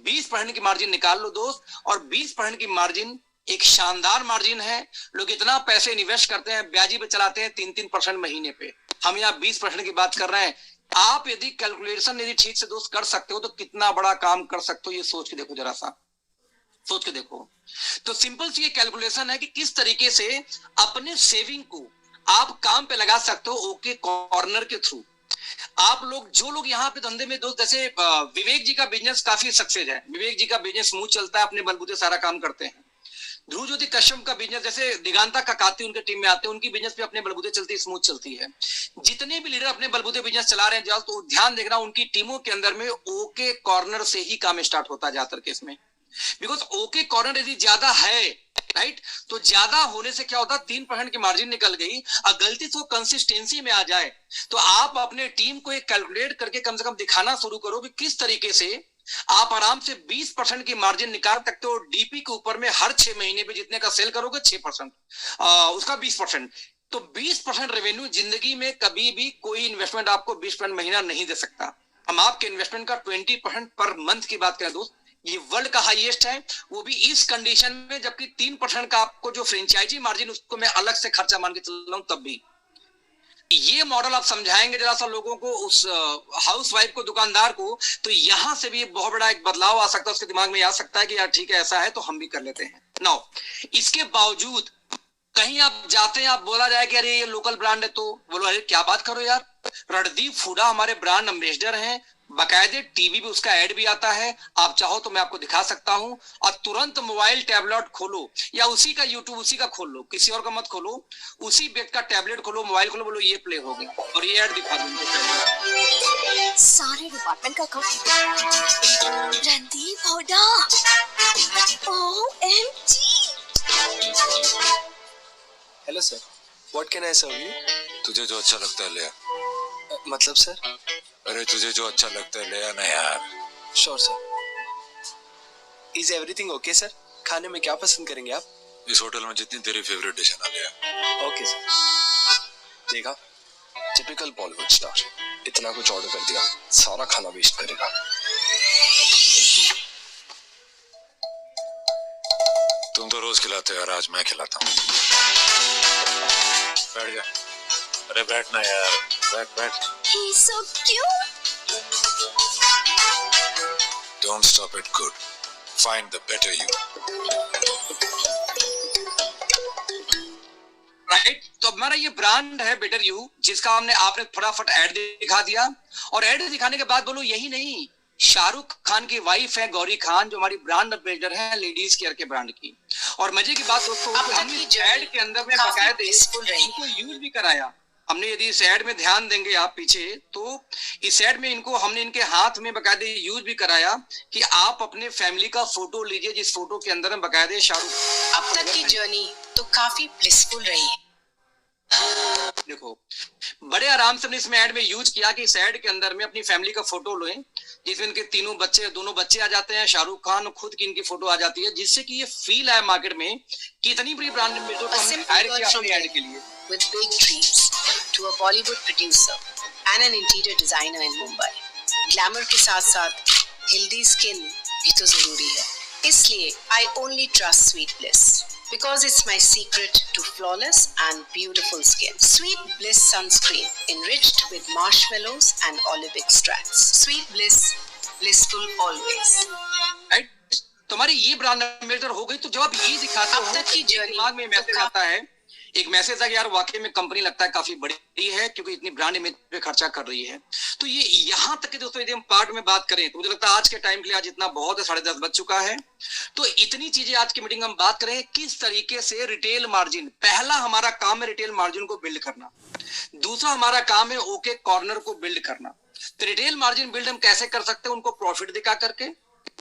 20% की मार्जिन निकाल लो दोस्त। और 20% की मार्जिन एक शानदार मार्जिन है। लोग इतना पैसे इन्वेस्ट करते हैं, ब्याजी पे चलाते हैं 3-3% महीने पे, हम यहाँ 20% की बात कर रहे हैं। आप यदि कैलकुलेशन यदि ठीक से दोस्त कर सकते हो तो कितना बड़ा काम कर सकते हो, ये सोच के देखो, जरा सा सोच के देखो। तो सिंपल सी ये कैलकुलेशन है कि किस तरीके से अपने सेविंग को आप काम पे लगा सकते हो ओके कॉर्नर के थ्रू। आप लोग जो लोग यहाँ पे धंधे में दोस्त, जैसे विवेक जी का बिजनेस काफी सक्सेस है, विवेक जी का बिजनेस स्मूथ चलता है, अपने बलबूते सारा काम करते हैं। ध्रुव ज्योति कश्यप का बिजनेस, जैसे दिगांता ककाती उनके टीम में आते हैं, उनकी बिजनेस भी अपने बलबूते चलती है, स्मूथ चलती है। जितने भी लीडर अपने बलबूते बिजनेस चला रहे हैं तो ध्यान देखना उनकी टीमों के अंदर में ओके कॉर्नर से ही काम स्टार्ट होता है ज्यादातर केस में, बिकॉज ओके कॉर्नर यदि ज्यादा है, राइट, तो ज्यादा होने से क्या होता है 3% की मार्जिन निकल गई, और गलती से वो कंसिस्टेंसी में आ जाए तो आप अपने टीम को एक कैलकुलेट करके कम से कम दिखाना शुरू करो कि किस तरीके से आप आराम से 20% की मार्जिन निकाल सकते हो डीपी के ऊपर में। हर 6 महीने पे जितने का सेल करोगे 6% उसका 20%, तो 20% रेवेन्यू जिंदगी में कभी भी कोई इन्वेस्टमेंट आपको 20% महीना नहीं दे सकता। हम आपके इन्वेस्टमेंट का 20% पर मंथ की बात करें दोस्त, ये वर्ल्ड का हाईएस्ट है, वो भी इस कंडीशन में जबकि 3% का आपको जो फ्रेंचाइजी मार्जिन उसको मैं अलग से खर्चा मान के चल रहा हूं, तब भी ये मॉडल आप समझाएंगे जरा सा लोगों को, उस हाउस वाइफ को, दुकानदार को, तो यहां से भी बहुत बड़ा एक बदलाव आ सकता है, उसके दिमाग में आ सकता है कि यार ठीक है ऐसा है तो हम भी कर लेते हैं। नाउ इसके बावजूद कहीं आप जाते हैं, आप बोला जाए कि अरे ये लोकल ब्रांड है, तो बोलो अरे क्या बात करो यार, रणदीप फूडा हमारे ब्रांड एम्बेसडर हैं, बाकायदे टीवी पे उसका ऐड भी आता है, आप चाहो तो मैं आपको दिखा सकता हूं। और तुरंत मोबाइल टैबलेट खोलो या उसी का यूट्यूब उसी का खोल लो, किसी और का मत खोलो, उसी व्यक्ति का टैबलेट खोलो, मोबाइल खोलो, बोलो ये प्ले हो गया और ये ऐड दिखा दूंगा। सारे डिपार्टमेंट का काम Randeep Hooda, OMG। Hello sir, what can I serve you? तुझे जो अच्छा लगता है ले आ। मतलब सर? अरे तुझे जो अच्छा लगता है ले आना यार। Sure sir. Is everything okay sir? खाने में क्या पसंद करेंगे आप? इस होटल में जितनी तेरी फेवरेट डिश है ना ले आ। Okay sir. देखा, टिपिकल बॉलीवुड स्टार, इतना कुछ ऑर्डर कर दिया, सारा खाना वेस्ट करेगा। तुम तो रोज खिलाते हो यार, आज मैं खिलाता हूँ। बैठ जा। अरे बैठना यार, बैठ। He's so cute. Don't stop at good. Find the better you. Right, तो हमारा ये ब्रांड है बेटर यू, जिसका आपने फटाफट ऐड दिखा दिया, और ऐड दिखाने के बाद बोलो यही नहीं, शाहरुख खान की वाइफ है गौरी खान, जो हमारी ब्रांड एम्बेसडर है लेडीज केयर के ब्रांड की। और मजे की बात दोस्तों, हमने ऐड के अंदर में बकायदे इनको यूज भी कराया। हमने यदि इस ऐड में ध्यान देंगे आप पीछे, तो इस ऐड में हमने इनके हाथ में बकायदे यूज भी कराया कि आप अपने फैमिली का फोटो लीजिए, जिस फोटो के अंदर में बकायदे शाहरुख। अब तक की जर्नी तो काफी ब्लिसफुल रही है। देखो बड़े आराम से हमने इसमें ऐड में यूज किया कि इस ऐड के अंदर में अपनी फैमिली का फोटो लें, जिसमें इनके दोनों बच्चे आ जाते हैं, शाहरुख खान खुद की इनकी फोटो आ जाती है, जिससे कि ये फील आए मार्केट में कि इतनी बड़ी ब्रांड एम्बेसडर को हमने हायर किया अपनी ऐड के लिए। With big dreams to a Bollywood producer and an interior designer in Mumbai, glamour के साथ-साथ healthy skin भी तो जरूरी है। इसलिए I only trust Sweet Bliss because it's my secret to flawless and beautiful skin. Sweet Bliss sunscreen enriched with marshmallows and olive extracts. Sweet Bliss, blissful always. Right, तुम्हारी ये brand ambassador हो गई, तो जब आप ये दिखाते हो, अब तक की जर्नी दिमाग में मैसेज आता है, एक मैसेज है कि यार वाकई में कंपनी लगता है काफी बड़ी है, क्योंकि इतनी ब्रांड इमेज पे खर्चा कर रही है। तो ये यहाँ तक के दोस्तों यदि हम पार्ट में बात करें, तो मुझे लगता है आज के टाइम के लिए आज इतना बहुत है, 10:30 बज चुका है। तो इतनी चीजें आज की मीटिंग में हम बात करें किस तरीके से रिटेल मार्जिन, पहला हमारा काम है रिटेल मार्जिन को बिल्ड करना, दूसरा हमारा काम है ओके कॉर्नर को बिल्ड करना। तो रिटेल मार्जिन बिल्ड हम कैसे कर सकते हैं, उनको प्रॉफिट दिखा करके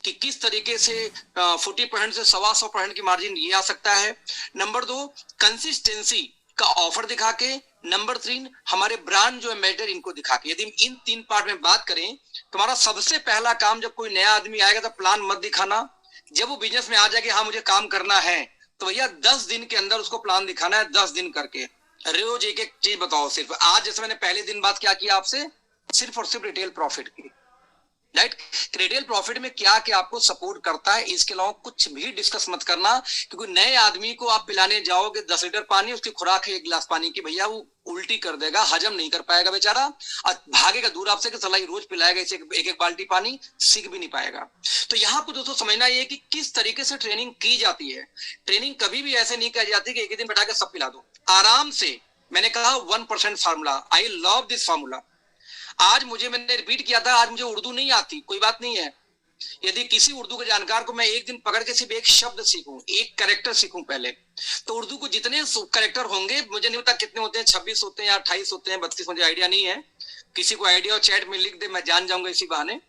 कि किस तरीके से 40% से 125% की मार्जिन ये आ सकता है। नंबर 2, कंसिस्टेंसी का ऑफर दिखा के। नंबर 3, हमारे ब्रांड जो एम्बेसडर इनको दिखा के। यदि इन 3 पार्ट में बात करें, तुम्हारा सबसे पहला काम, जब कोई नया आदमी आएगा तो प्लान मत दिखाना। जब वो बिजनेस में आ जाए कि हाँ मुझे काम करना है, तो भैया 10 दिन के अंदर उसको प्लान दिखाना है, 10 दिन करके रोज एक एक चीज बताओ। सिर्फ आज जैसे मैंने पहले दिन बात क्या किया आपसे, सिर्फ और सिर्फ रिटेल प्रॉफिट की, राइट। रिटेल प्रॉफिट में क्या क्या आपको सपोर्ट करता है, इसके अलावा कुछ भी डिस्कस मत करना, क्योंकि नए आदमी को आप पिलाने जाओगे 10 लीटर पानी, उसकी खुराक है 1 गिलास पानी की, भैया वो उल्टी कर देगा, हजम नहीं कर पाएगा बेचारा, और भागेगा दूर आपसे कि सलाही रोज पिलाएगा इसे 1-1 बाल्टी पानी, सीख भी नहीं पाएगा। तो यहाँ पर दोस्तों समझना ये कि किस तरीके से ट्रेनिंग की जाती है। ट्रेनिंग कभी भी ऐसे नहीं की जाती कि एक ही दिन बैठा के सब पिला दो। आराम से, मैंने कहा 1% formula, I love this formula. आज मैंने रिपीट किया था, आज मुझे उर्दू नहीं आती, कोई बात नहीं है। यदि किसी उर्दू के जानकार को मैं एक दिन पकड़ के सिर्फ एक शब्द सीखूं, एक कैरेक्टर सीखूं पहले, तो उर्दू को जितने कैरेक्टर होंगे, मुझे नहीं पता कितने होते हैं, 26 होते हैं या 28 होते हैं, 32, मुझे आइडिया नहीं है। किसी को आइडिया हो चैट में लिख दे, मैं जान जाऊंगा इसी बहाने।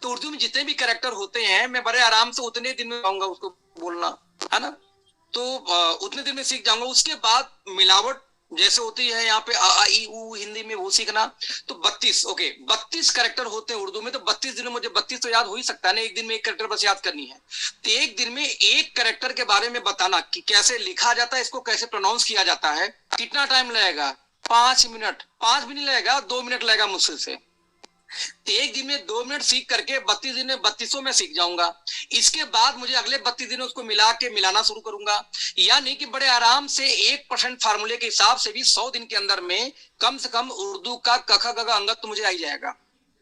तो उर्दू में जितने भी कैरेक्टर होते हैं, मैं बड़े आराम से उतने दिन में आऊंगा उसको बोलना, है ना। तो उतने दिन में सीख जाऊंगा। उसके बाद मिलावट जैसे होती है यहाँ पे आ ई ऊ हिंदी में, वो सीखना। तो 32 कैरेक्टर होते हैं उर्दू में, तो 32 दिन में मुझे 32 तो याद हो ही सकता है ना, एक दिन में एक कैरेक्टर बस याद करनी है। तो एक दिन में एक कैरेक्टर के बारे में बताना कि कैसे लिखा जाता है, इसको कैसे प्रोनाउंस किया जाता है, कितना टाइम लगेगा, 5 मिनट, 5 भी नहीं लगेगा, 2 मिनट लगेगा मुश्किल से। एक दिन में 2 मिनट सीख करके 32 दिन में 3200 में सीख जाऊंगा। इसके बाद मुझे अगले 32 दिन उसको मिलाना शुरू करूंगा। यानी कि बड़े आराम से 1% फार्मूले के हिसाब से भी 100 दिन के अंदर में कम से कम उर्दू का क ख ग घ अंगत तो मुझे आ ही जाएगा।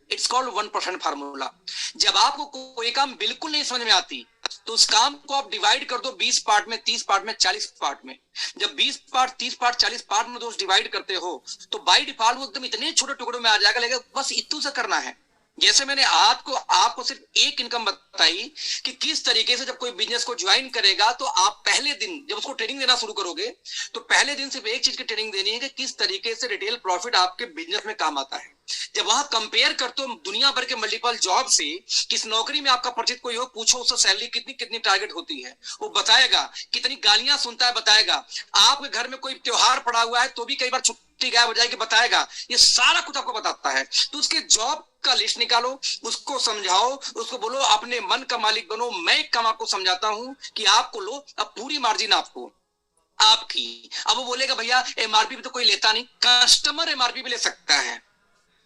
It's called 1% formula. जब आपको कोई काम बिल्कुल नहीं समझ में आती, तो उस काम को आप डिवाइड कर दो 20 पार्ट में, 30 पार्ट में, 40 पार्ट में। जब 20 पार्ट, 30 पार्ट, 40 पार्ट में दोस्त डिवाइड करते हो, तो बाय डिफॉल्ट वो एकदम इतने छोटे टुकड़ों में आ जाएगा। लेकिन बस इतू से करना है। जैसे मैंने आपको सिर्फ एक इनकम बताई कि किस तरीके से जब कोई बिजनेस को ज्वाइन करेगा, तो आप पहले दिन जब उसको ट्रेनिंग देना शुरू करोगे, तो पहले दिन सिर्फ एक चीज की ट्रेनिंग देनी है कि किस तरीके से रिटेल प्रॉफिट आपके बिजनेस में काम आता है। जब वहां कंपेयर करते हो दुनिया भर के मल्टीपल जॉब से, किस नौकरी में आपका परिचित कोई हो, पूछो उससे सैलरी कितनी टारगेट होती है, वो बताएगा। कितनी गालियां सुनता है बताएगा। आपके घर में कोई त्योहार पड़ा हुआ है तो भी कई बार छुट्टी गायब हो जाएगी, बताएगा। ये सारा कुछ आपको बताता है। तो उसके जॉब का लिस्ट निकालो, उसको समझाओ, उसको बोलो अपने मन का मालिक बनो। मैं एक काम आपको समझाता हूं कि आपको लो, अब पूरी मार्जिन आपकी। अब वो बोलेगा भैया एमआरपी पे तो कोई लेता नहीं, कस्टमर एमआरपी पे ले सकता है।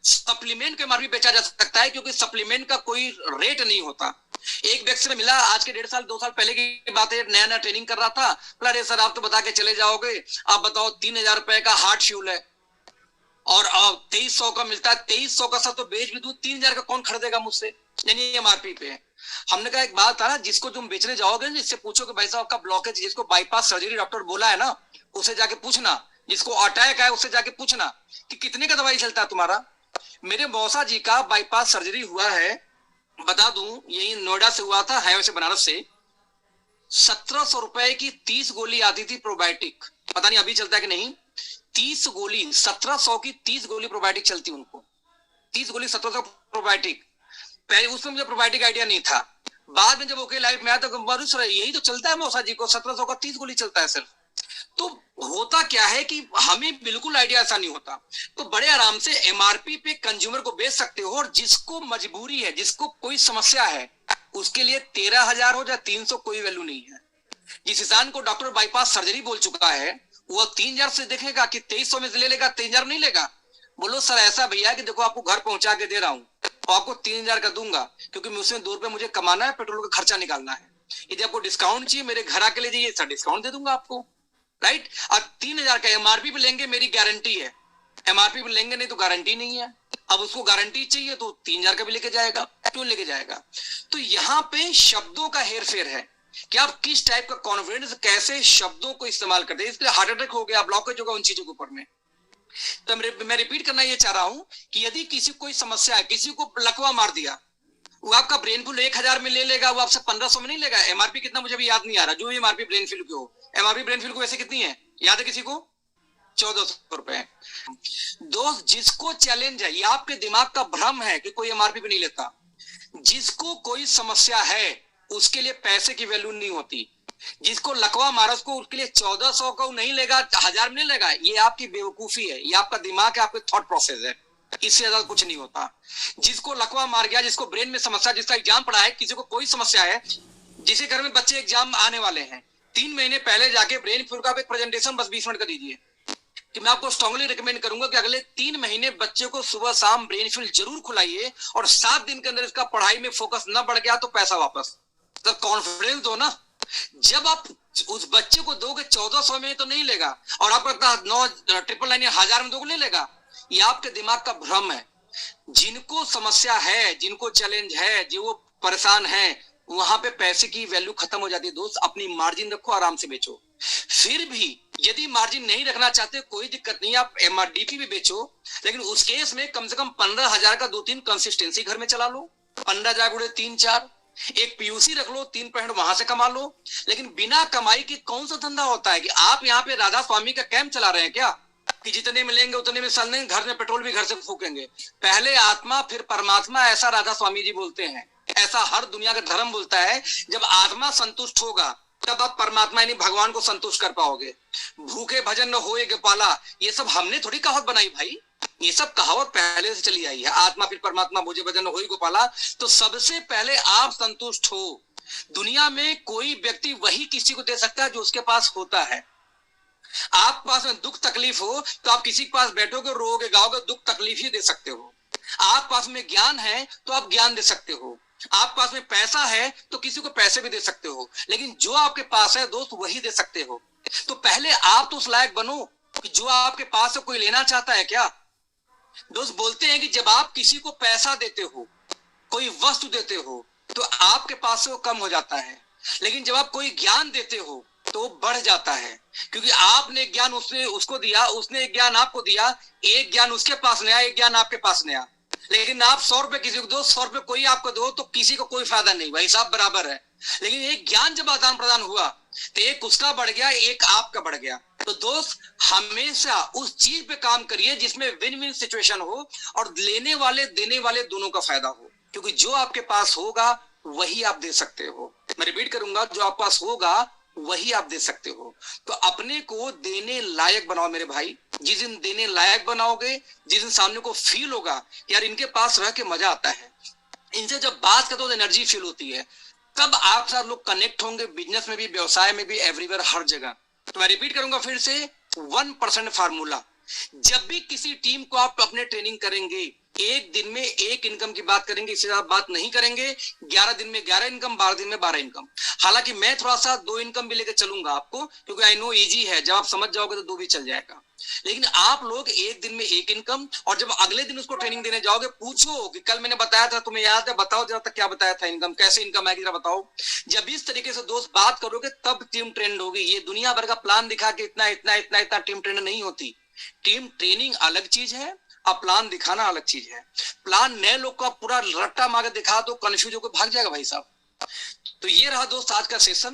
सप्लीमेंट के एमआरपी बेचा जा सकता है, क्योंकि सप्लीमेंट का कोई रेट नहीं होता। एक व्यक्ति से मिला, आज के 1.5 साल 2 साल पहले की बात है, नया ट्रेनिंग कर रहा था। बोला अरे सर आप तो बता के चले जाओगे, आप बताओ 3000 रुपए का हार्ट फ्यूल है और 2300 का मिलता है। 2300 का सर तो बेच भी दूं, 3000 का कौन खरीदेगा मुझसे, यानी एमआरपी पे है। हमने कहा एक बात था ना, जिसको तुम बेचने जाओगे, जिससे पूछो कि भाई साहब आपका ब्लॉकेज, जिसको बाईपास सर्जरी डॉक्टर बोला है ना, उसे जाके पूछना जिसको अटैक है उससे जाके पूछना कि कितने का दवाई चलता है तुम्हारा। मेरे मौसा जी का बाईपास सर्जरी हुआ है, बता दूं, यही नोएडा से हुआ था, हाईवे से बनारस से। 1700 रुपए की 30 गोली आती थी प्रोबायोटिक, पता नहीं अभी चलता है कि नहीं। 30 गोली, 1700 की 30 गोली प्रोबायोटिक चलती उनको, 30 गोली 1700 प्रोबायोटिक। पहले उसमें मुझे प्रोबायोटिक आइडिया नहीं था, बाद में जब ओके लाइफ में आया तो यही तो चलता है मौसा जी को, 1700 का 30 गोली चलता है सिर्फ। तो होता क्या है कि हमें बिल्कुल आइडिया ऐसा नहीं होता, तो बड़े आराम से एमआरपी पे कंज्यूमर को बेच सकते हो। और जिसको मजबूरी है, जिसको कोई समस्या है, उसके लिए 13,000 हो या 300 कोई वैल्यू नहीं है। जिस इंसान को डॉक्टर बाईपास सर्जरी बोल चुका है, वो 3,000 से देखेगा कि 2300 में से ले लेगा, 3,000 नहीं लेगा। बोलो सर ऐसा भैया कि देखो आपको घर पहुंचा के दे रहा हूँ और आपको 3,000 का दूंगा, क्योंकि उसमें 2 रुपए मुझे कमाना है, पेट्रोल का खर्चा निकालना है। यदि आपको डिस्काउंट चाहिए मेरे घर आके ले जाइए सर, डिस्काउंट दे दूंगा आपको, राइट। और 3,000 का एमआरपी पे लेंगे, मेरी गारंटी है। एमआरपी पे लेंगे नहीं तो गारंटी नहीं है। अब उसको गारंटी चाहिए तो 3,000 का भी लेके जाएगा, क्यों लेके जाएगा। तो यहाँ पे शब्दों का हेर फेर है कि आप किस टाइप का कॉन्फिडेंस, कैसे शब्दों को इस्तेमाल करते हैं। इसलिए हार्ट अटैक हो गया, ब्लॉकेज होगा उन चीजों के ऊपर में। तो मैं रिपीट करना ये चाह रहा हूं कि यदि किसी को कोई समस्या है, किसी को लकवा मार दिया, वो आपका ब्रेन फुल 1,000 में ले लेगा, वो आपसे 1500 में नहीं लेगा। एमआरपी कितना मुझे भी याद नहीं आ रहा, जो एमआरपी ब्रेन फुल की हो, एमआरपी ब्रेन फुल को वैसे कितनी है याद है किसी को? 1400 रुपए। दोस्त जिसको चैलेंज है, ये आपके दिमाग का भ्रम है कि कोई एमआरपी पे नहीं लेता। जिसको कोई समस्या है उसके लिए पैसे की वैल्यू नहीं होती। जिसको लकवा मारा उसको, उसके लिए 1400 को नहीं लेगा, 1000 में नहीं लेगा। ये आपकी बेवकूफी है, ये आपका दिमाग है, आपके थॉट प्रोसेस है, इससे ज्यादा कुछ नहीं होता। जिसको लकवा मार गया, जिसको ब्रेन में समस्या, जिसका एग्जाम पड़ा है, किसी को कोई समस्या है, जिसे घर में बच्चे एग्जाम आने वाले हैं, 3 महीने पहले जाके ब्रेन फ्लू का एक प्रेजेंटेशन बस 20 मिनट का दीजिए। कि मैं आपको स्ट्रांगली रिकमेंड करूंगा कि अगले 3 महीने बच्चे को सुबह शाम ब्रेन फील्ड जरूर खुलाइए, और 7 दिन के अंदर इसका पढ़ाई में फोकस न बढ़ गया तो पैसा वापस। तो कॉन्फिडेंस दो ना। जब आप उस बच्चे को दोगे 1400 में तो नहीं लेगा, और आपको लगता 9,999 1000 में दोगे नहीं लेगा। ये आपके दिमाग का भ्रम है। जिनको समस्या है, जिनको चैलेंज है, जो वो परेशान है, वहां पे पैसे की वैल्यू खत्म हो जाती है। दोस्त अपनी मार्जिन रखो, आराम से बेचो। फिर भी यदि मार्जिन नहीं रखना चाहते कोई दिक्कत नहीं, आप एमआरडीपी भी बेचो, लेकिन उस केस में कम से कम 15,000 का 2-3 कंसिस्टेंसी घर में चला लो। 15,000 गुणे 3-4, एक पीयूसी रख लो, 3 पॉइंट वहां से कमा लो। लेकिन बिना कमाई के कौन सा धंधा होता है? कि आप यहाँ पे राधा स्वामी का कैंप चला रहे हैं क्या, कि जितने मिलेंगे उतने में चल देंगे, घर में पेट्रोल भी घर से फूकेंगे। पहले आत्मा फिर परमात्मा, ऐसा राधा स्वामी जी बोलते हैं। ऐसा हर दुनिया का धर्म बोलता है। जब आत्मा संतुष्ट होगा तब आप परमात्मा यानी भगवान को संतुष्ट कर पाओगे। भूखे भजन न होए गोपाला, ये सब हमने थोड़ी कहावत बनाई भाई, ये सब कहावत पहले से चली आई है। आत्मा फिर परमात्मा, भूखे भजन न होए गोपाला। तो सबसे पहले आप संतुष्ट हो। दुनिया में कोई व्यक्ति वही किसी को दे सकता है जो उसके पास होता है। आप पास में दुख तकलीफ हो तो आप किसी के पास बैठोगे, रोओगे, गाओगे, दुख तकलीफ ही दे सकते हो। आप पास में ज्ञान है तो आप ज्ञान दे सकते हो। आप पास में पैसा है तो किसी को पैसे भी दे सकते हो। लेकिन जो आपके पास है दोस्त, वही दे सकते हो। तो पहले आप तो उस लायक बनो कि जो आपके पास है कोई लेना चाहता है क्या। दोस्त बोलते हैं कि जब आप किसी को पैसा देते हो, कोई वस्तु देते हो, तो आपके पास से वो कम हो जाता है। लेकिन जब आप कोई ज्ञान देते हो तो वो बढ़ जाता है, क्योंकि आपने ज्ञान उसको दिया, उसने एक ज्ञान आपको दिया। एक ज्ञान उसके पास नया, एक ज्ञान आपके पास नया। लेकिन आप 100 रुपए किसी को दो, 100 रुपए कोई आपको दो, तो किसी को कोई फायदा नहीं, भाई साहब बराबर है। लेकिन एक ज्ञान जब आदान प्रदान हुआ तो एक उसका बढ़ गया, एक आपका बढ़ गया। तो दोस्त हमेशा उस चीज पे काम करिए जिसमें विन विन सिचुएशन हो और लेने वाले देने वाले दोनों का फायदा हो। क्योंकि जो आपके पास होगा वही आप दे सकते हो। मैं रिपीट करूंगा, जो आपके पास होगा वही आप दे सकते हो। तो अपने को देने लायक बनाओ मेरे भाई। जिस दिन देने लायक बनाओगे, जिस दिन सामने को फील होगा यार इनके पास रह के मजा आता है, इनसे जब बात करते हो तो एनर्जी फील होती है, तब आप साथ लोग कनेक्ट होंगे। बिजनेस में भी, व्यवसाय में भी, एवरीवेयर, हर जगह। तो मैं रिपीट करूंगा फिर से, 1% फार्मूला। जब भी किसी टीम को आप अपने ट्रेनिंग करेंगे, एक दिन में एक इनकम की बात करेंगे, इससे ज्यादा बात नहीं करेंगे। 11 दिन में 11 इनकम, 12 दिन में 12 इनकम। हालांकि मैं थोड़ा सा 2 इनकम भी लेकर चलूंगा आपको, क्योंकि आई नो इजी है, जब आप समझ जाओगे तो 2 भी चल जाएगा। लेकिन आप लोग एक दिन में एक इनकम, और जब अगले दिन उसको ट्रेनिंग देने जाओगे, पूछो कि कल मैंने बताया था, तुम्हें याद है? बताओ जरा तक क्या बताया था, इनकम कैसे इनकम आएगी जरा बताओ। जब इस तरीके से दोस्त बात करोगे तब टीम ट्रेंड होगी। ये दुनिया भर का प्लान दिखा के इतना इतना इतना इतना टीम ट्रेंड नहीं होती। टीम ट्रेनिंग अलग चीज है, अब प्लान दिखाना अलग चीज है। प्लान नए लोग का पूरा रट्टा मार के दिखा दो, कंफ्यूज होकर भाग जाएगा भाई साहब। तो ये रहा दोस्त आज का सेशन।